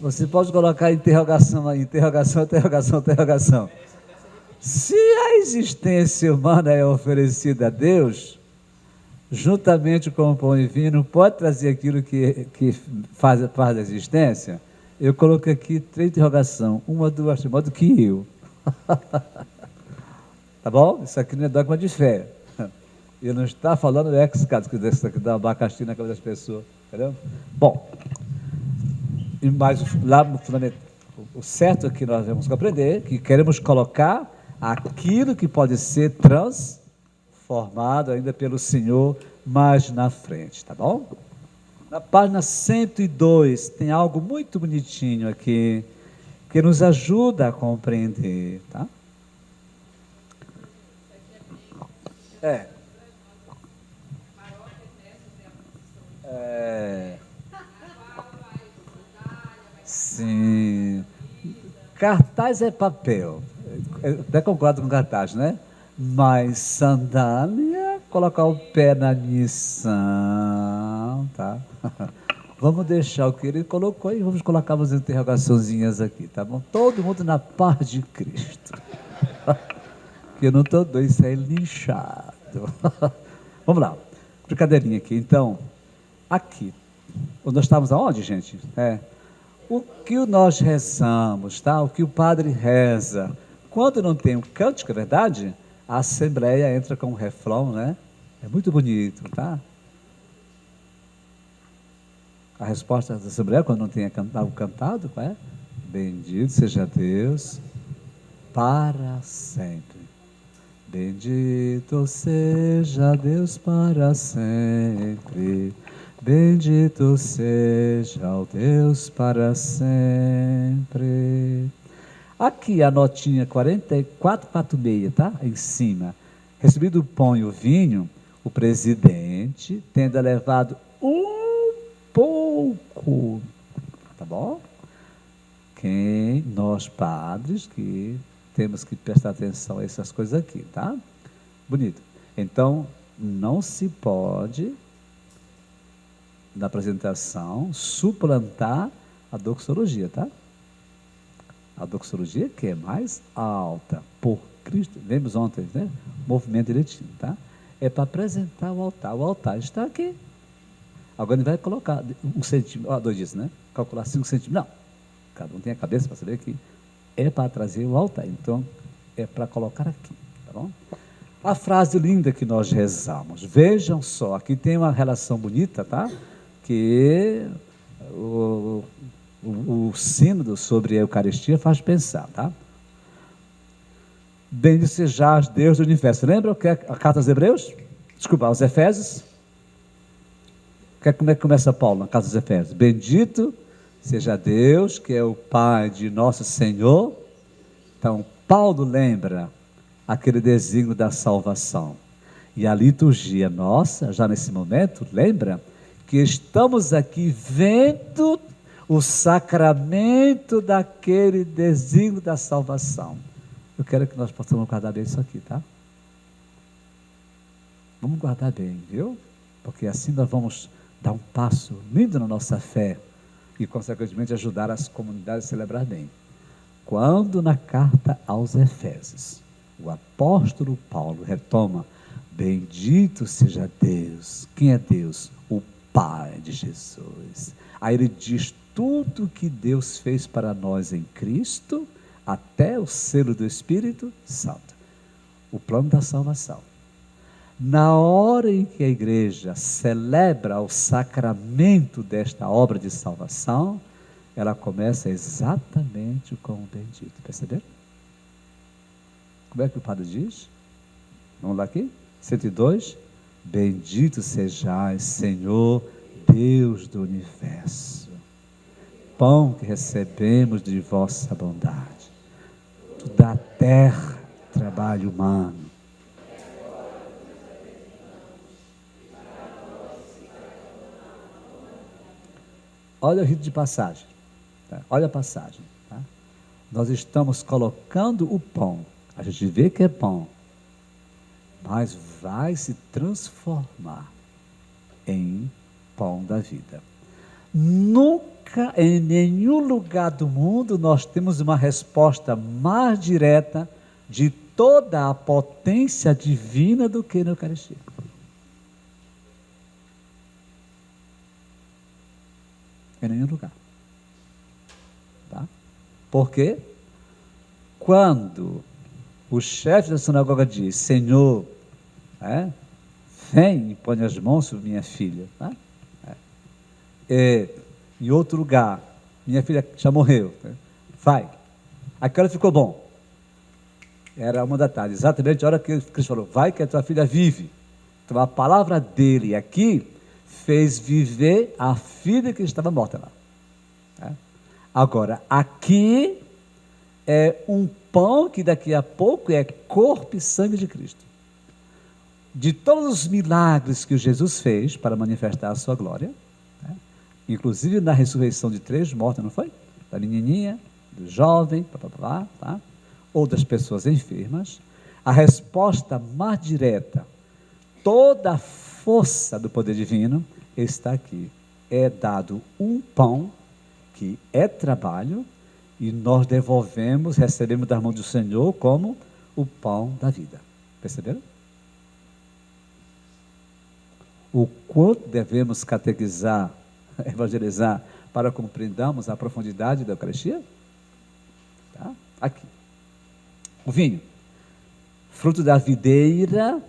Você pode colocar interrogação aí, interrogação, interrogação, interrogação. Se a existência humana é oferecida a Deus, juntamente com o pão e vinho, pode trazer aquilo que faz parte da existência? Eu coloquei aqui 3 interrogações, uma, 2, 3, mais do que eu. Tá bom? Isso aqui não é dogma de fé. E não está falando ex-caso, que dá abacaxi na cabeça das pessoas. Entendeu? Bom, mas lá no fundamento, o certo é que nós vamos compreender que queremos colocar aquilo que pode ser transformado ainda pelo Senhor mais na frente, tá bom? Na página 102 tem algo muito bonitinho aqui que nos ajuda a compreender, tá? Sim. Cartaz é papel. Eu até concordo com cartaz, né? Mas sandália, colocar o pé na missão, tá? Vamos deixar o que ele colocou e vamos colocar umas interrogaçõezinhas aqui, tá bom? Todo mundo na paz de Cristo. Que eu não estou doido, isso é linchado. Vamos lá, brincadeirinha aqui. Então, aqui, nós estamos aonde, gente? O que nós rezamos, tá? O que o padre reza. Quando não tem um cântico, é verdade? A Assembleia entra com um refrão, né? É muito bonito, tá? A resposta da Assembleia, quando não tem algo cantado, qual é? Bendito seja Deus para sempre. Bendito seja Deus para sempre. Bendito seja o Deus para sempre. Aqui a notinha 4446, tá? Em cima. Recebido o pão e o vinho, o presidente, tendo levado um pouco, tá bom? Nós padres, que temos que prestar atenção a essas coisas aqui, tá? Bonito. Então, não se pode, na apresentação, suplantar a doxologia, tá? A doxologia que é mais alta, por Cristo, vimos ontem, né? Movimento direitinho, tá? É para apresentar o altar está aqui. Agora ele vai colocar 1 centímetro, 2 dias, né? Calcular 5 centímetros, não. Cada um tem a cabeça para saber que é para trazer o altar, então é para colocar aqui, tá bom? A frase linda que nós rezamos, vejam só, aqui tem uma relação bonita, tá? Que o sínodo sobre a Eucaristia faz pensar, tá? Bendito sejas Deus do universo. Lembra o que é a carta aos Hebreus? Desculpa, aos Efésios. Como é que começa Paulo na carta aos Efésios? Bendito seja Deus, que é o Pai de nosso Senhor. Então, Paulo lembra aquele desígnio da salvação. E a liturgia nossa, já nesse momento, lembra que estamos aqui vendo o sacramento daquele desígnio da salvação. Eu quero que nós possamos guardar bem isso aqui, tá? Vamos guardar bem, viu? Porque assim nós vamos dar um passo lindo na nossa fé e, consequentemente, ajudar as comunidades a celebrar bem. Quando na carta aos Efésios, o apóstolo Paulo retoma, bendito seja Deus. Quem é Deus? O Pai de Jesus. Aí ele diz tudo que Deus fez para nós em Cristo, até o selo do Espírito Santo. O plano da salvação. Na hora em que a igreja celebra o sacramento desta obra de salvação, ela começa exatamente com o bendito. Perceberam? Como é que o padre diz? Vamos lá aqui? 102. Bendito sejais, Senhor, Deus do universo. Pão que recebemos de vossa bondade. Da terra, trabalho humano. Olha o rito de passagem. Tá? Olha a passagem. Tá? Nós estamos colocando o pão. A gente vê que é pão. Mas vai se transformar em pão da vida. Nunca nunca, em nenhum lugar do mundo, nós temos uma resposta mais direta de toda a potência divina do que na Eucaristia. Em nenhum lugar. Tá? Porque quando o chefe da sinagoga diz: Senhor, vem e põe as mãos sobre minha filha. Tá? Em outro lugar, minha filha já morreu. Vai. Aquela ficou bom. Era 1 da tarde, exatamente a hora que Cristo falou: vai que a tua filha vive. Então a palavra dele aqui fez viver a filha que estava morta lá. Agora, aqui é um pão que daqui a pouco é corpo e sangue de Cristo. De todos os milagres que Jesus fez para manifestar a sua glória, inclusive na ressurreição de 3 mortos, não foi? Da menininha, do jovem, tá? Ou das pessoas enfermas, a resposta mais direta, toda a força do poder divino está aqui. É dado um pão que é trabalho e nós devolvemos, recebemos das mãos do Senhor como o pão da vida. Perceberam? O quanto devemos catequizar, evangelizar, para compreendermos a profundidade da Eucaristia? Tá? Aqui. O vinho, fruto da videira,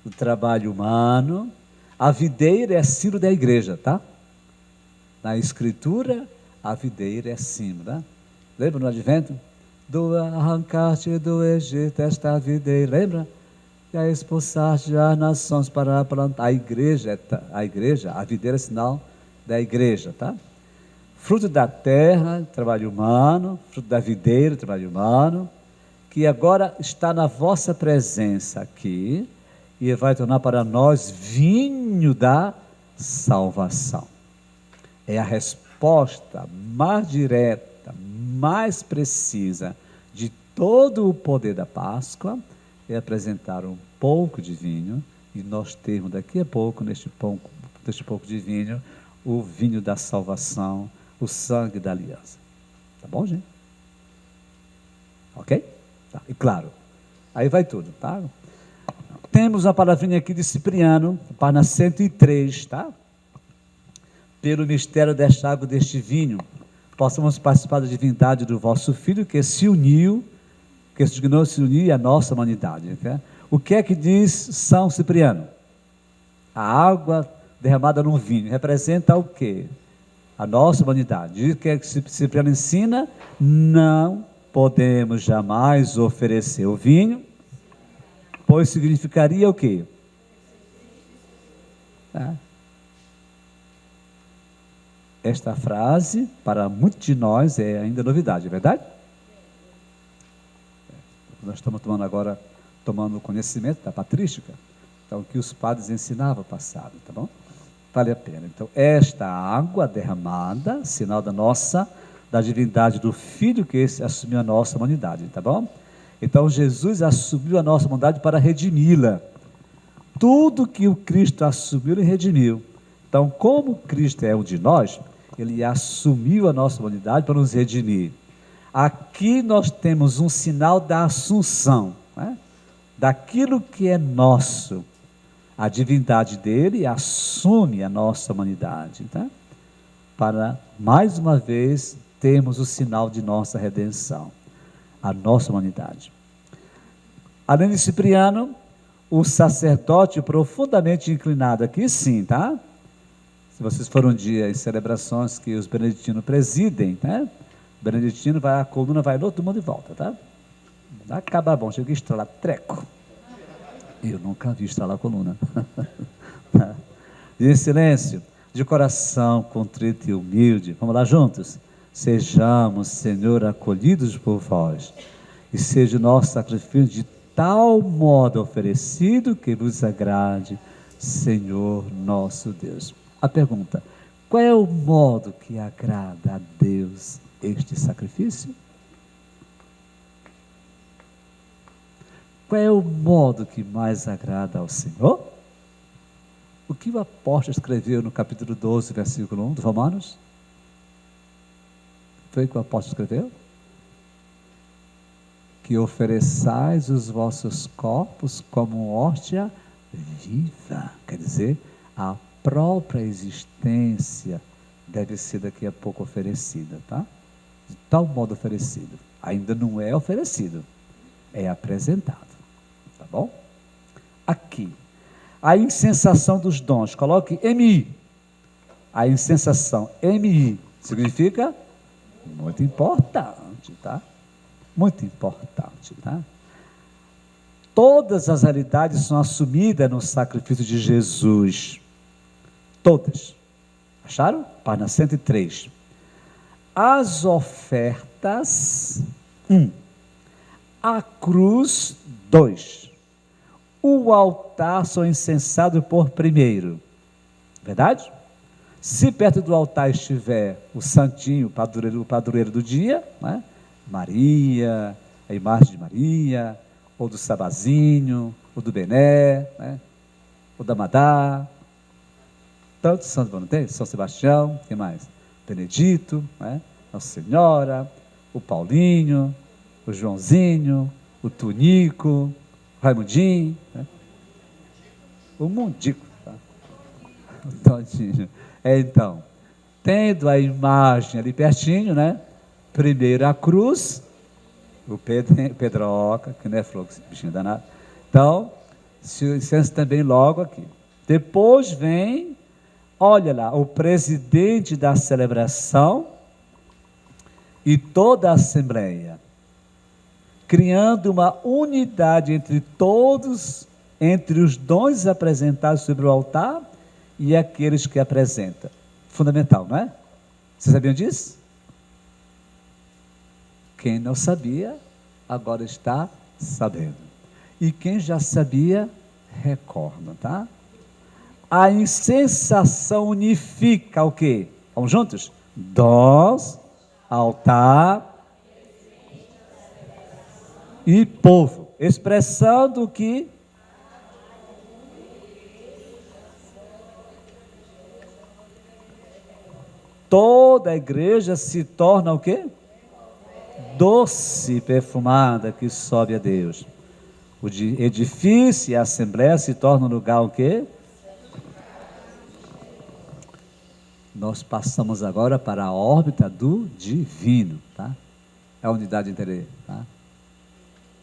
do trabalho humano. A videira é símbolo da igreja, tá? Na Escritura, a videira é símbolo, tá? Lembra no Advento? Do arrancaste do Egito esta videira, lembra? E a expulsaste as nações para plantar. A igreja, a videira é sinal da igreja, tá? Fruto da terra, trabalho humano, fruto da videira, trabalho humano, que agora está na vossa presença aqui, e vai tornar para nós vinho da salvação. É a resposta mais direta, mais precisa de todo o poder da Páscoa, é apresentar um pouco de vinho, e nós temos daqui a pouco, neste pouco de vinho, o vinho da salvação, o sangue da aliança. Tá bom, gente? Ok? Tá. E claro, aí vai tudo, tá? Temos a palavrinha aqui de Cipriano, página 103, tá? Pelo mistério desta água, deste vinho, possamos participar da divindade do vosso Filho, que se uniu, que se dignou se unir à nossa humanidade. Okay? O que é que diz São Cipriano? A água derramada num vinho representa o quê? A nossa humanidade. Diz que é que Cipriano ensina: não podemos jamais oferecer o vinho, pois significaria o quê? Esta frase, para muitos de nós, é ainda novidade, é verdade? Nós estamos tomando conhecimento da patrística, então, que os padres ensinavam passado, tá bom? Vale a pena. Então, esta água derramada, sinal da divindade do Filho que esse assumiu a nossa humanidade, tá bom? Então, Jesus assumiu a nossa humanidade para redimi-la. Tudo que o Cristo assumiu, ele redimiu. Então, como Cristo é um de nós, ele assumiu a nossa humanidade para nos redimir. Aqui nós temos um sinal da assunção, daquilo que é nosso. A divindade dele assume a nossa humanidade, tá? Para, mais uma vez, termos o sinal de nossa redenção, a nossa humanidade. Além de Cipriano, o sacerdote profundamente inclinado aqui, sim, tá? Se vocês forem um dia em celebrações que os beneditinos presidem, né? Beneditino vai, a coluna vai todo mundo e volta, tá? Acaba bom, chega a estralar treco. Eu nunca vi estralar a coluna. E em silêncio, de coração contrito e humilde, vamos lá juntos? Sejamos, Senhor, acolhidos por vós, e seja o nosso sacrifício de tal modo oferecido que vos agrade, Senhor nosso Deus. A pergunta: qual é o modo que agrada a Deus este sacrifício? Qual é o modo que mais agrada ao Senhor? O que o apóstolo escreveu no capítulo 12, versículo 1 de Romanos? foi que o apóstolo escreveu? Que ofereçais os vossos corpos como hóstia viva. Quer dizer, a própria existência deve ser daqui a pouco oferecida, tá? De tal modo oferecido. Ainda não é oferecido, é apresentado. Tá bom? Aqui, a insensação dos dons. Coloque MI. A insensação MI significa muito importante, tá? Muito importante, tá? Todas as realidades são assumidas no sacrifício de Jesus. Todas. Acharam? Página 103. As ofertas, 1. A cruz, 2. O altar são incensados por primeiro. Verdade? Se perto do altar estiver o santinho, o padroeiro do dia, né? Maria, a imagem de Maria, ou do Sabazinho, ou do Bené, né? Ou da Madá, tantos santos não tem? São Sebastião, quem mais? Benedito, né? Nossa Senhora, o Paulinho, o Joãozinho, o Tunico, o Raimundinho, né? O Mundico, tá? O Todinho. Então, tendo a imagem ali pertinho, né? Primeiro a cruz, o Pedroca, que não é flor, bichinho danado. Então, se o incenso também logo aqui. Depois vem, olha lá, o presidente da celebração e toda a assembleia, criando uma unidade entre todos, entre os dons apresentados sobre o altar e aqueles que apresentam. Fundamental, não é? Vocês sabiam disso? Quem não sabia, agora está sabendo. E quem já sabia, recorda, tá? A incensação unifica o quê? Vamos juntos? Dons, altar e povo. Expressando que toda a igreja se torna o quê? Doce perfumada que sobe a Deus. O edifício e a assembleia se tornam um lugar o quê? Nós passamos agora para a órbita do divino, tá? É a unidade inteira, tá?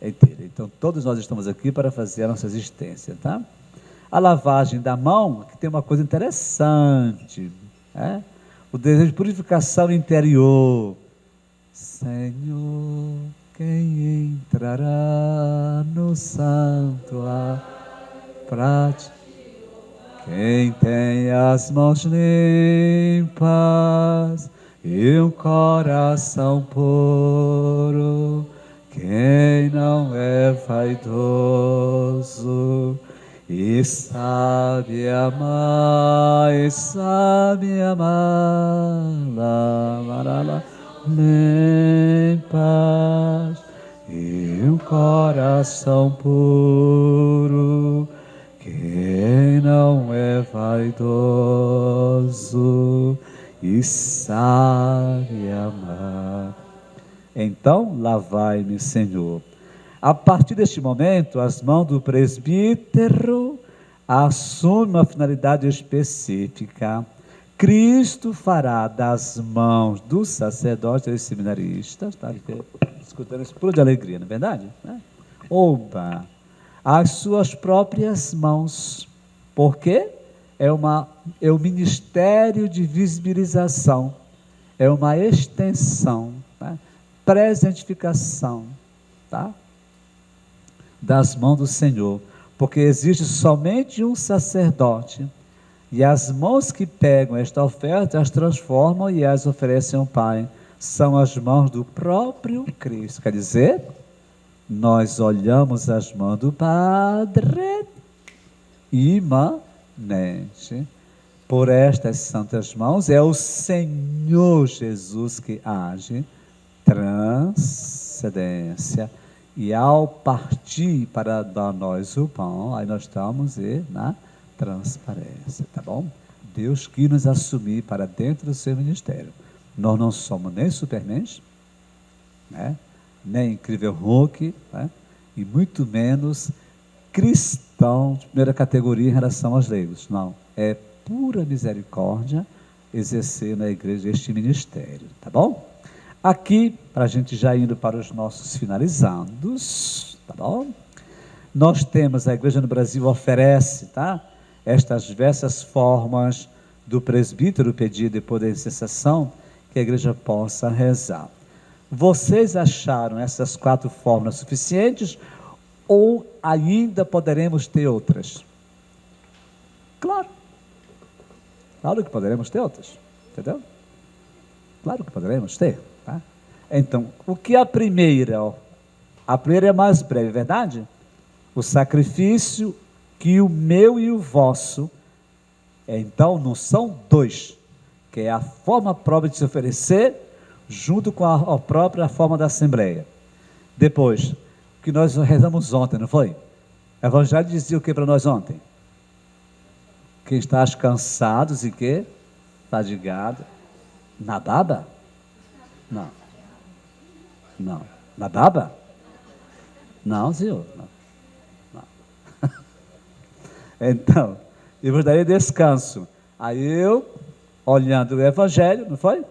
É inteira. Então todos nós estamos aqui para fazer a nossa existência, tá? A lavagem da mão, aqui tem uma coisa interessante, né? O desejo de purificação interior. Senhor, quem entrará no santuário para ti? Quem tem as mãos limpas e um coração puro, quem não é vaidoso e sabe amar, limpas e um coração puro, quem não é vaidoso e sabe amar. Então, lavai-me, Senhor. A partir deste momento, as mãos do presbítero assumem uma finalidade específica. Cristo fará das mãos dos sacerdotes e seminaristas, tá? Escutando esse pulo de alegria, não é verdade? Oba! As suas próprias mãos. Por quê? É o ministério de visibilização, é uma extensão, tá? Presentificação, tá? Das mãos do Senhor, porque existe somente um sacerdote, e as mãos que pegam esta oferta, as transformam e as oferecem ao Pai, são as mãos do próprio Cristo. Quer dizer, nós olhamos as mãos do Padre imanente. Por estas santas mãos é o Senhor Jesus que age, transcendência, e ao partir para dar a nós o pão, aí nós estamos na transparência, tá bom? Deus quis nos assumir para dentro do seu ministério. Nós não somos nem Supermans, né? Nem Incrível Hulk, né? E muito menos cristão de primeira categoria em relação aos leigos. Não, é pura misericórdia exercer na igreja este ministério, tá bom? Aqui, para a gente já indo para os nossos finalizandos, tá bom? Nós temos, a igreja no Brasil oferece, tá? Estas diversas formas do presbítero pedir depois da intercessão, que a igreja possa rezar. Vocês acharam essas 4 fórmulas suficientes ou ainda poderemos ter outras? Claro. Claro que poderemos ter outras, entendeu? Claro que poderemos ter, tá? Então, o que a primeira? A primeira é mais breve, verdade? O sacrifício que o meu e o vosso, então não são 2, que é a forma própria de se oferecer, junto com a própria forma da Assembleia. Depois, o que nós rezamos ontem, não foi? O Evangelho dizia o que para nós ontem? Quem está cansados e que? Fadigado. Nadaba? Não. Não. Nadaba? Não, senhor. Não. Não. Então, eu vos darei descanso. Aí eu, olhando o Evangelho, não foi?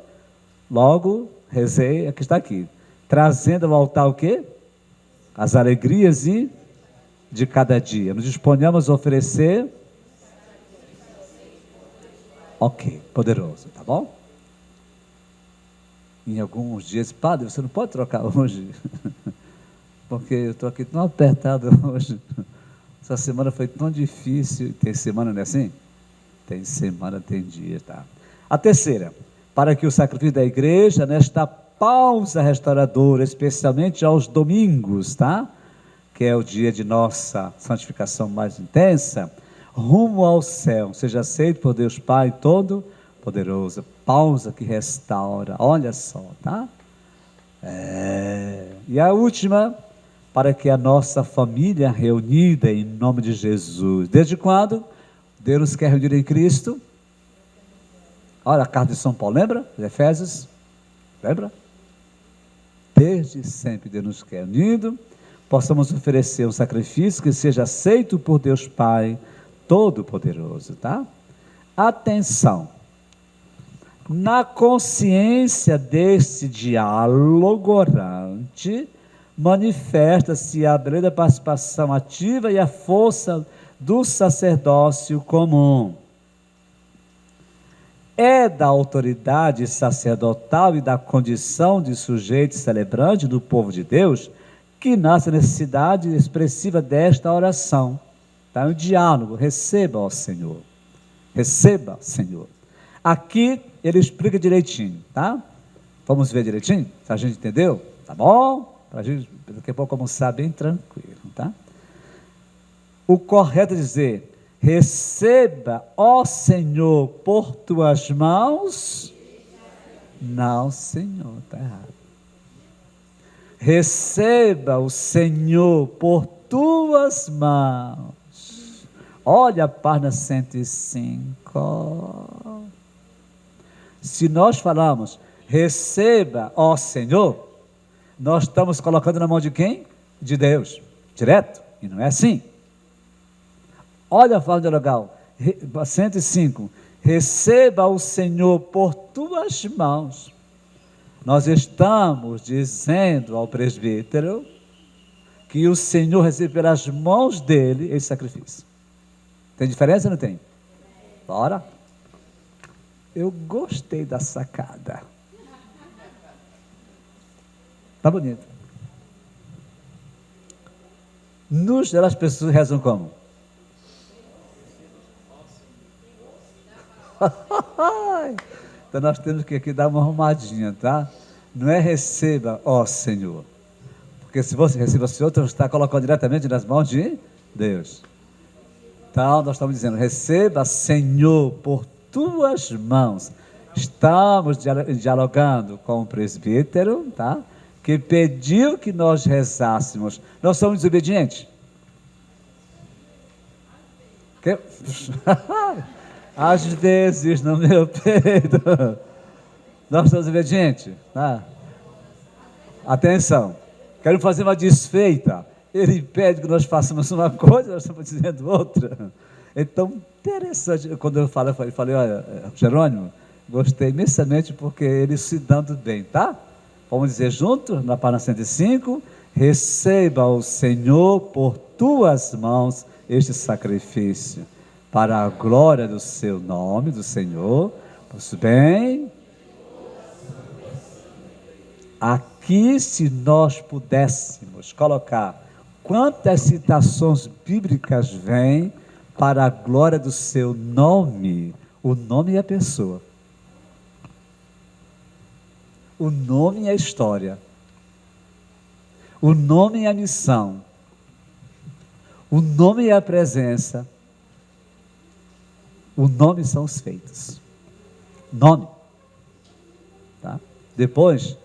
Logo, rezei, aqui está aqui. Trazendo ao altar o quê? As alegrias de cada dia. Nos disponhamos a oferecer. Ok, poderoso, tá bom? Em alguns dias, padre, você não pode trocar hoje, porque eu estou aqui tão apertado hoje. Essa semana foi tão difícil. Tem semana, não é assim? Tem semana, tem dia, tá? A terceira, para que o sacrifício da igreja, nesta pausa restauradora, especialmente aos domingos, tá? Que é o dia de nossa santificação mais intensa, rumo ao céu, seja aceito por Deus Pai Todo-Poderoso. Pausa que restaura, olha só, tá? E a última, para que a nossa família reunida em nome de Jesus. Desde quando Deus nos quer reunir em Cristo? Olha a carta de São Paulo, lembra? Efésios, lembra? Desde sempre Deus nos quer unido, possamos oferecer um sacrifício que seja aceito por Deus Pai Todo-Poderoso, tá? Atenção, na consciência desse diálogo orante, manifesta-se a beleza da participação ativa e a força do sacerdócio comum. É da autoridade sacerdotal e da condição de sujeito celebrante do povo de Deus que nasce a necessidade expressiva desta oração. Está no diálogo, receba, ó Senhor. Receba, Senhor. Aqui ele explica direitinho, tá? Vamos ver direitinho? Se a gente entendeu? Tá bom? Para a gente, daqui a pouco, almoçar bem tranquilo, tá? O correto é dizer: receba, ó Senhor, por tuas mãos. Não, Senhor, está errado. Receba o Senhor por tuas mãos. Olha a página 105. Se nós falamos, receba, ó Senhor, nós estamos colocando na mão de quem? De Deus, direto, e não é assim. Olha a fala dialogal, 105, receba o Senhor por tuas mãos. Nós estamos dizendo ao presbítero que o Senhor recebe pelas mãos dele esse sacrifício. Tem diferença ou não tem? Bora. Eu gostei da sacada. Tá bonito. No geral, as pessoas rezam como? Então nós temos que aqui dar uma arrumadinha, tá? Não é receba, ó Senhor. Porque se você receba o Senhor, você está colocando diretamente nas mãos de Deus. Então nós estamos dizendo, receba, Senhor, por tuas mãos. Estamos dialogando com o presbítero, tá? Que pediu que nós rezássemos. Nós somos desobedientes? Que? Às vezes no meu peito. Nós estamos obedientes, tá? Atenção, quero fazer uma desfeita. Ele impede que nós façamos uma coisa, nós estamos dizendo outra. Então, interessante, quando eu falei, olha, Jerônimo, gostei imensamente porque ele se dando bem, tá? Vamos dizer junto, na página 105, receba o Senhor por tuas mãos este sacrifício, para a glória do seu nome, do Senhor. Pois bem, aqui se nós pudéssemos colocar quantas citações bíblicas vêm para a glória do seu nome, o nome é a pessoa. O nome é a história. O nome é a missão. O nome é a presença. O nome são os feitos. Nome. Tá? Depois,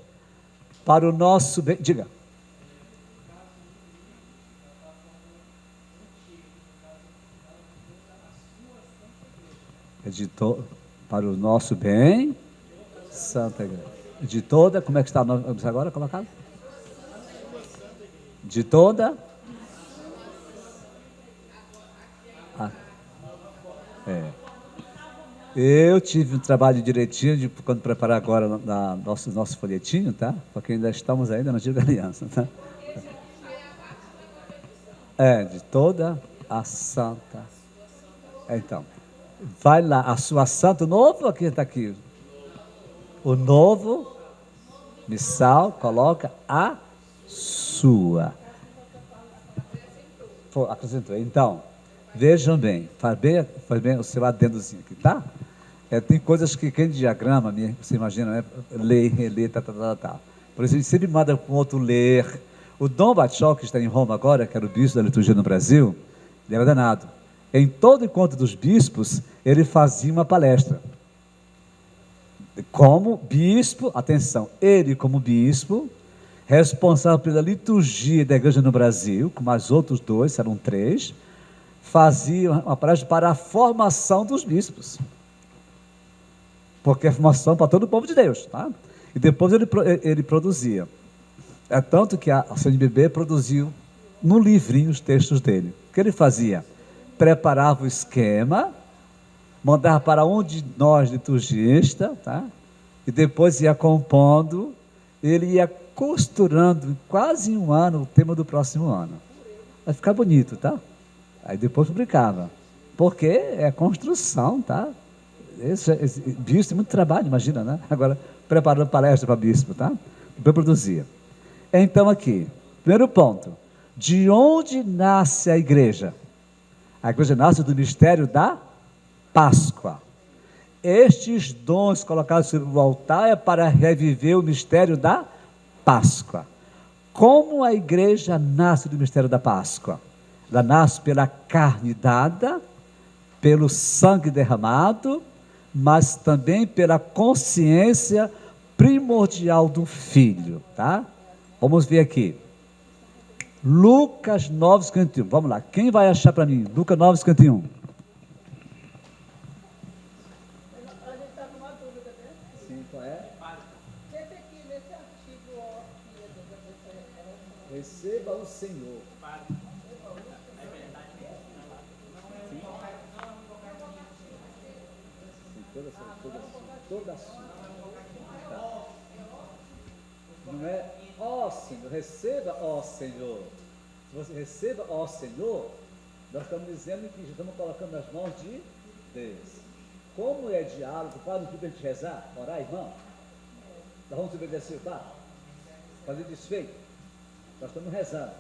para o nosso bem. Diga. Para o nosso bem, Santa Igreja. De toda, como é que está agora colocado? De toda. Eu tive um trabalho direitinho quando preparar agora nosso folhetinho, tá? Porque ainda estamos ainda na antiga aliança, tá? De toda a santa. Então, vai lá, a sua santa, o novo aqui está aqui. O novo, missal, coloca a sua. Acrescentou. Então, vejam bem, faz bem o seu adendozinho aqui, tá? Tem coisas que quem diagrama, você imagina, né? Lê, relê, tá. Por isso, a gente sempre manda para um outro ler. O Dom Batchol, que está em Roma agora, que era o bispo da liturgia no Brasil, ele era danado. Em todo encontro dos bispos, ele fazia uma palestra. Como bispo, atenção, ele como bispo, responsável pela liturgia da igreja no Brasil, com mais outros dois, eram 3, fazia uma palestra para a formação dos bispos. Porque é formação para todo o povo de Deus, tá? E depois ele produzia. É tanto que a CNBB produziu no livrinho os textos dele. O que ele fazia? Preparava o esquema, mandava para um de nós liturgistas, tá? E depois ia compondo, ele ia costurando quase em um ano o tema do próximo ano. Vai ficar bonito, tá? Aí depois publicava. Porque é construção, tá? Esse bispo tem muito trabalho, imagina, né? Agora, preparando palestra para bispo, tá? Depois produzia. Então aqui, primeiro ponto. De onde nasce a igreja? A igreja nasce do mistério da Páscoa. Estes dons colocados sobre o altar é para reviver o mistério da Páscoa. Como a igreja nasce do mistério da Páscoa? Ela nasce pela carne dada, pelo sangue derramado, mas também pela consciência primordial do Filho, tá? Vamos ver aqui. Lucas 9:51. Vamos lá. Quem vai achar para mim? Lucas 9:51. Sim, qual é? Receba o Senhor. Toda a sua. Tá. Não é, ó Senhor, receba, ó Senhor. Se você receba, ó Senhor, nós estamos dizendo que estamos colocando nas mãos de Deus. Como é diálogo, para não poder rezar, orar, irmão? Nós vamos obedecer o Pai? Fazer desfeito? Nós estamos rezando.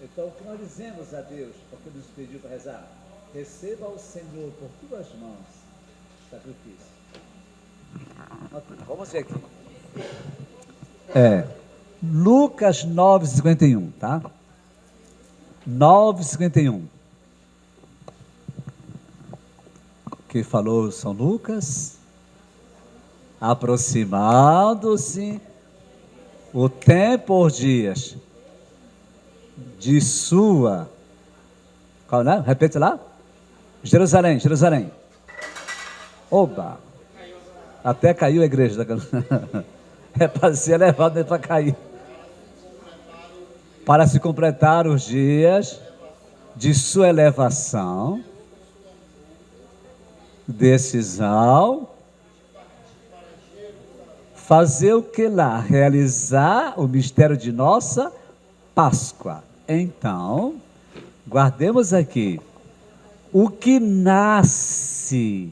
Então, o que nós dizemos a Deus, porque nos pediu para rezar? Receba o Senhor por tuas mãos, sacrifício. Vamos ver aqui. Lucas 9:51, tá? 9:51. Que falou São Lucas? Aproximando-se o tempo, os dias de sua. Qual, né? Repete lá. Jerusalém. Oba. Até caiu a igreja. É para ser elevado, não é para cair. Para se completar os dias de sua elevação, decisão, fazer o que lá? Realizar o mistério de nossa Páscoa. Então, guardemos aqui, o que nasce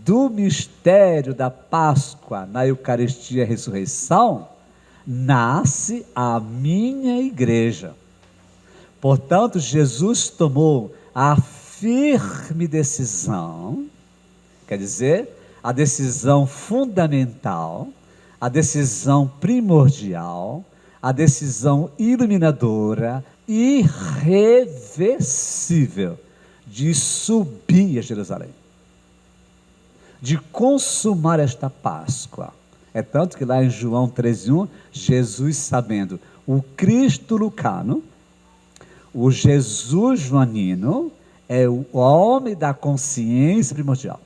do mistério da Páscoa na Eucaristia e Ressurreição, nasce a minha igreja. Portanto, Jesus tomou a firme decisão, quer dizer, a decisão fundamental, a decisão primordial, a decisão iluminadora, irreversível, de subir a Jerusalém, de consumar esta Páscoa. É tanto que lá em João 13:1, Jesus, sabendo o Cristo lucano, o Jesus joanino, é o homem da consciência primordial.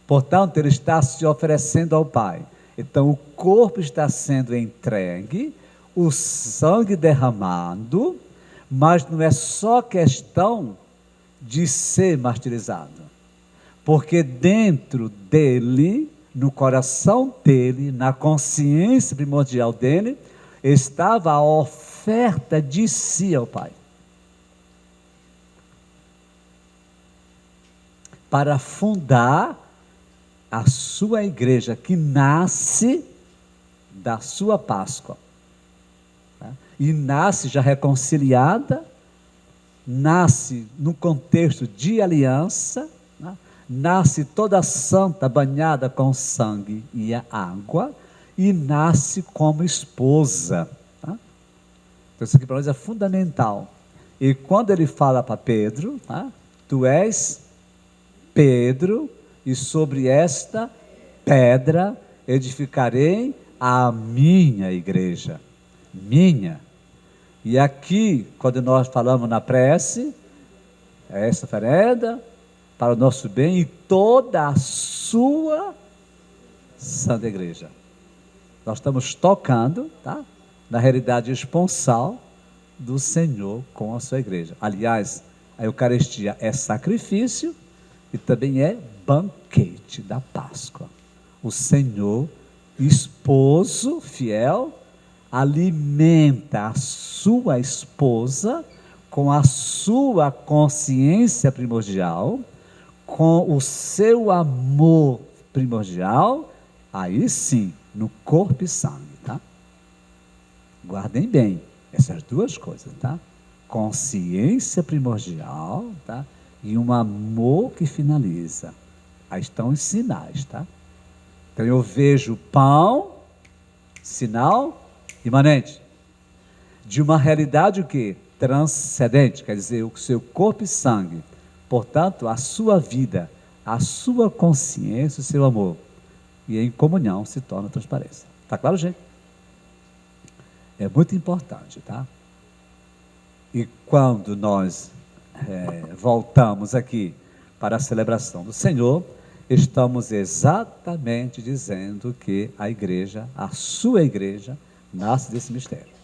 Portanto, ele está se oferecendo ao Pai. Então, o corpo está sendo entregue, o sangue derramado, mas não é só questão de ser martirizado. Porque dentro dele, no coração dele, na consciência primordial dele, estava a oferta de si ao Pai. Para fundar a sua igreja, que nasce da sua Páscoa. E nasce já reconciliada, nasce no contexto de aliança, nasce toda santa, banhada com sangue e a água, e nasce como esposa. Então isso aqui para nós é fundamental. E quando ele fala para Pedro, tu és Pedro, e sobre esta pedra edificarei a minha igreja. Minha. E aqui, quando nós falamos na prece, é essa oferenda para o nosso bem e toda a sua santa igreja. Nós estamos tocando, na realidade esponsal do Senhor com a sua igreja. Aliás, a Eucaristia é sacrifício e também é banquete da Páscoa. O Senhor, esposo fiel, alimenta a sua esposa com a sua consciência primordial, com o seu amor primordial, aí sim, no corpo e sangue, Guardem bem essas duas coisas, Consciência primordial, e um amor que finaliza. Aí estão os sinais, Então eu vejo pão, sinal imanente, de uma realidade o quê? Transcendente, quer dizer, o seu corpo e sangue, portanto, a sua vida, a sua consciência, o seu amor, e em comunhão se torna transparência. Está claro, gente? É muito importante, E quando nós voltamos aqui para a celebração do Senhor, estamos exatamente dizendo que a igreja, a sua igreja, nasce desse mistério.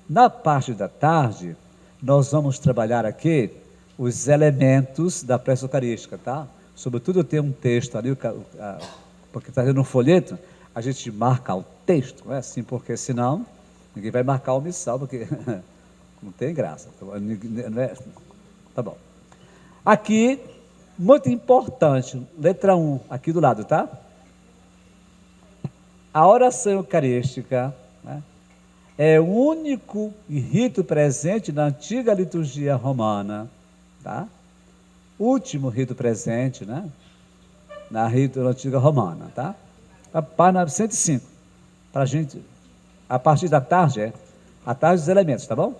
Na parte da tarde, nós vamos trabalhar aqui os elementos da prece eucarística, Sobretudo eu tenho um texto ali, porque está no folheto, a gente marca o texto, não é assim, porque senão ninguém vai marcar a omissão, porque não tem graça. Não é? Tá bom. Aqui, muito importante, letra 1, aqui do lado, A oração eucarística, é o único rito presente na antiga liturgia romana, Último rito presente, na antiga romana, A página 105, para a gente, a partir da tarde, a tarde dos elementos, tá bom?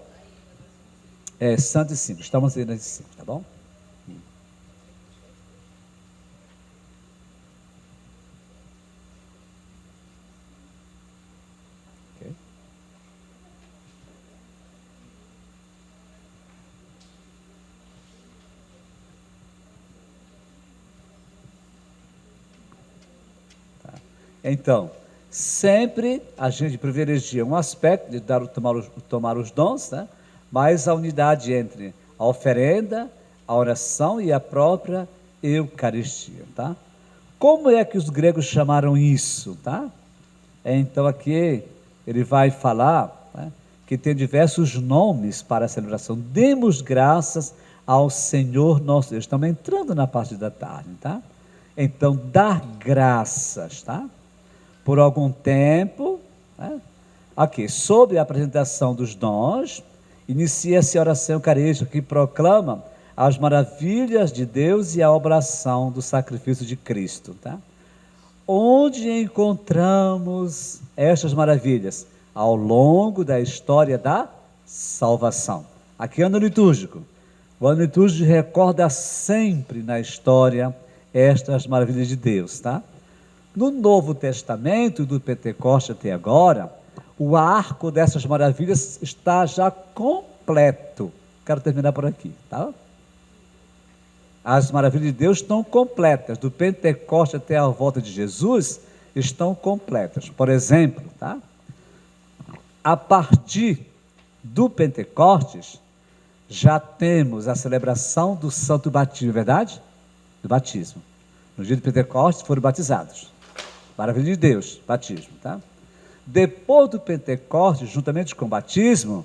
105, estamos aí nesse 5, tá bom? Então, sempre a gente privilegia um aspecto de tomar os dons, né? Mas a unidade entre a oferenda, a oração e a própria Eucaristia, tá? Como é que os gregos chamaram isso, tá? Então aqui ele vai falar, né, que tem diversos nomes para a celebração. Demos graças ao Senhor nosso Deus. Estamos entrando na parte da tarde, tá? Então, dar graças, tá? Por algum tempo, né? Aqui, sobre a apresentação dos dons, inicia-se a oração eucarística que proclama as maravilhas de Deus e a oblação do sacrifício de Cristo, tá? Onde encontramos estas maravilhas? Ao longo da história da salvação. Aqui é ano litúrgico. O ano litúrgico recorda sempre na história estas maravilhas de Deus, tá? No Novo Testamento, do Pentecoste até agora, o arco dessas maravilhas está já completo. Quero terminar por aqui, tá? As maravilhas de Deus estão completas, do Pentecoste até a volta de Jesus, estão completas. Por exemplo, tá? A partir do Pentecostes, já temos a celebração do Santo Batismo, verdade? Do batismo. No dia do Pentecostes foram batizados. Maravilha de Deus, batismo, tá? Depois do Pentecostes, juntamente com o batismo,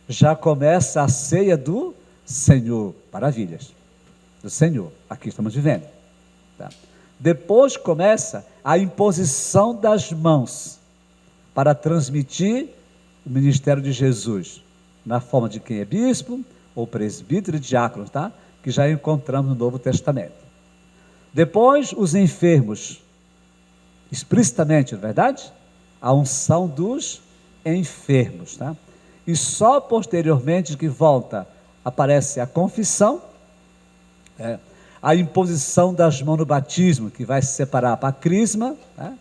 já começa a ceia do Senhor. Maravilhas. Do Senhor. Aqui estamos vivendo. Tá? Depois começa a imposição das mãos para transmitir o ministério de Jesus, na forma de quem é bispo, ou presbítero e diácono, tá? Que já encontramos no Novo Testamento. Depois, os enfermos, explicitamente, não é verdade? A unção dos enfermos, tá? E só posteriormente que volta, aparece a confissão, a imposição das mãos no batismo, que vai se separar para a crisma, tá?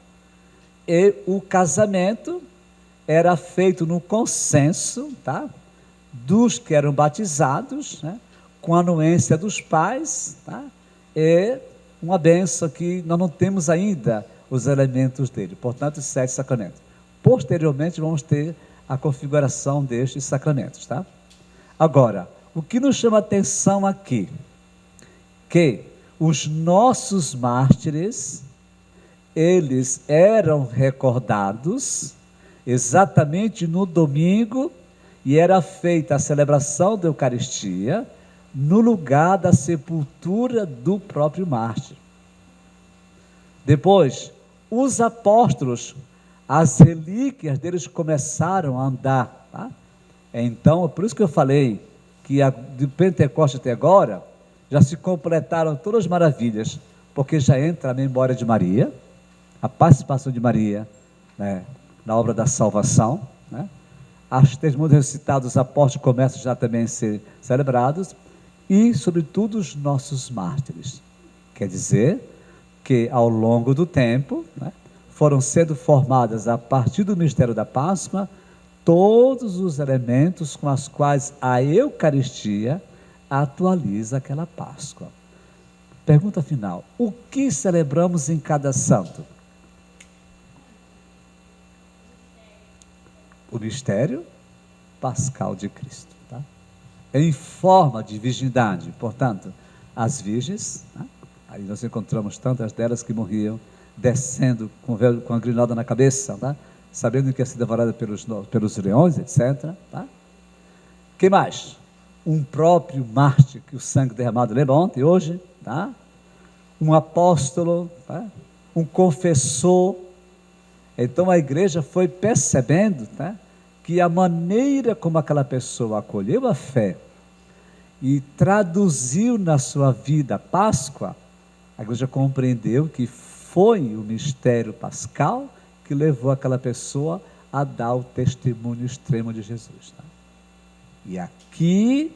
E o casamento era feito no consenso, tá? Dos que eram batizados, né? Com a anuência dos pais, tá? E uma bênção que nós não temos ainda os elementos dele, portanto, os 7 sacramentos. Posteriormente, vamos ter a configuração destes sacramentos, tá? Agora, o que nos chama a atenção aqui, que os nossos mártires, eles eram recordados exatamente no domingo, e era feita a celebração da Eucaristia no lugar da sepultura do próprio mártir. Depois, os apóstolos, as relíquias deles começaram a andar, tá? Então, por isso que eu falei que do Pentecostes até agora, já se completaram todas as maravilhas, porque já entra a memória de Maria, a participação de Maria, né, na obra da salvação, né? As testemunhos recitados dos apóstolos começam já também a ser celebrados, e, sobretudo, os nossos mártires. Quer dizer que, ao longo do tempo, né, foram sendo formadas, a partir do mistério da Páscoa, todos os elementos com os quais a Eucaristia atualiza aquela Páscoa. Pergunta final: o que celebramos em cada santo? O mistério pascal de Cristo, tá? Em forma de virgindade, portanto, as virgens, tá? Aí nós encontramos tantas delas que morriam descendo com a grinalda na cabeça, tá? Sabendo que ia ser devorada pelos leões, etc. Tá? Que mais? Um próprio mártir, que o sangue derramado, lembra ontem, hoje, tá? Um apóstolo, tá? Um confessor. Então a igreja foi percebendo, tá? Que a maneira como aquela pessoa acolheu a fé e traduziu na sua vida a Páscoa, a igreja compreendeu que foi o mistério pascal que levou aquela pessoa a dar o testemunho extremo de Jesus. Tá? E aqui,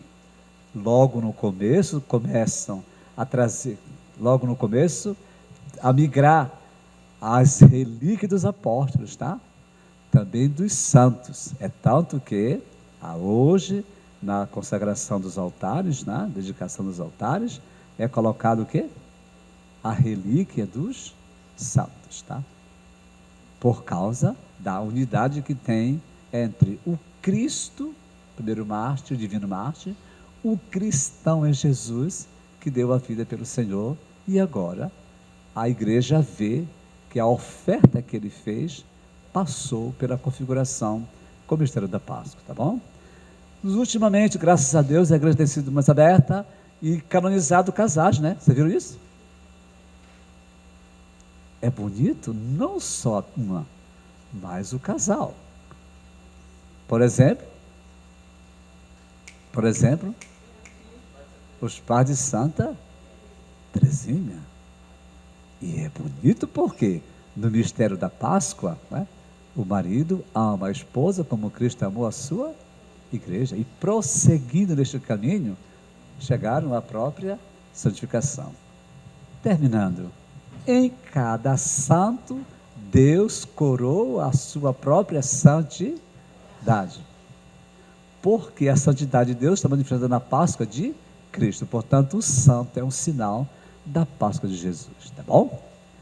logo no começo, começam a trazer, logo no começo, a migrar as relíquias dos apóstolos, tá? Também dos santos. É tanto que, hoje, na consagração dos altares, na dedicação dos altares, é colocado o quê? A relíquia dos santos, tá? por causa da unidade que tem entre o Cristo, primeiro mártir, o divino mártir, o cristão em Jesus, que deu a vida pelo Senhor, e agora a igreja vê que a oferta que ele fez passou pela configuração com o mistério da Páscoa, tá bom? Ultimamente, graças a Deus, a igreja tem sido mais aberta e canonizado casais, né? Você viu isso? É bonito não só uma, mas o casal. Por exemplo, os pais de Santa Teresinha. E é bonito porque no mistério da Páscoa, né, o marido ama a esposa como Cristo amou a sua igreja, e prosseguindo neste caminho, chegaram à própria santificação. Terminando, em cada santo, Deus coroa a sua própria santidade, porque a santidade de Deus está manifestada na Páscoa de Cristo. Portanto, o santo é um sinal da Páscoa de Jesus, tá bom?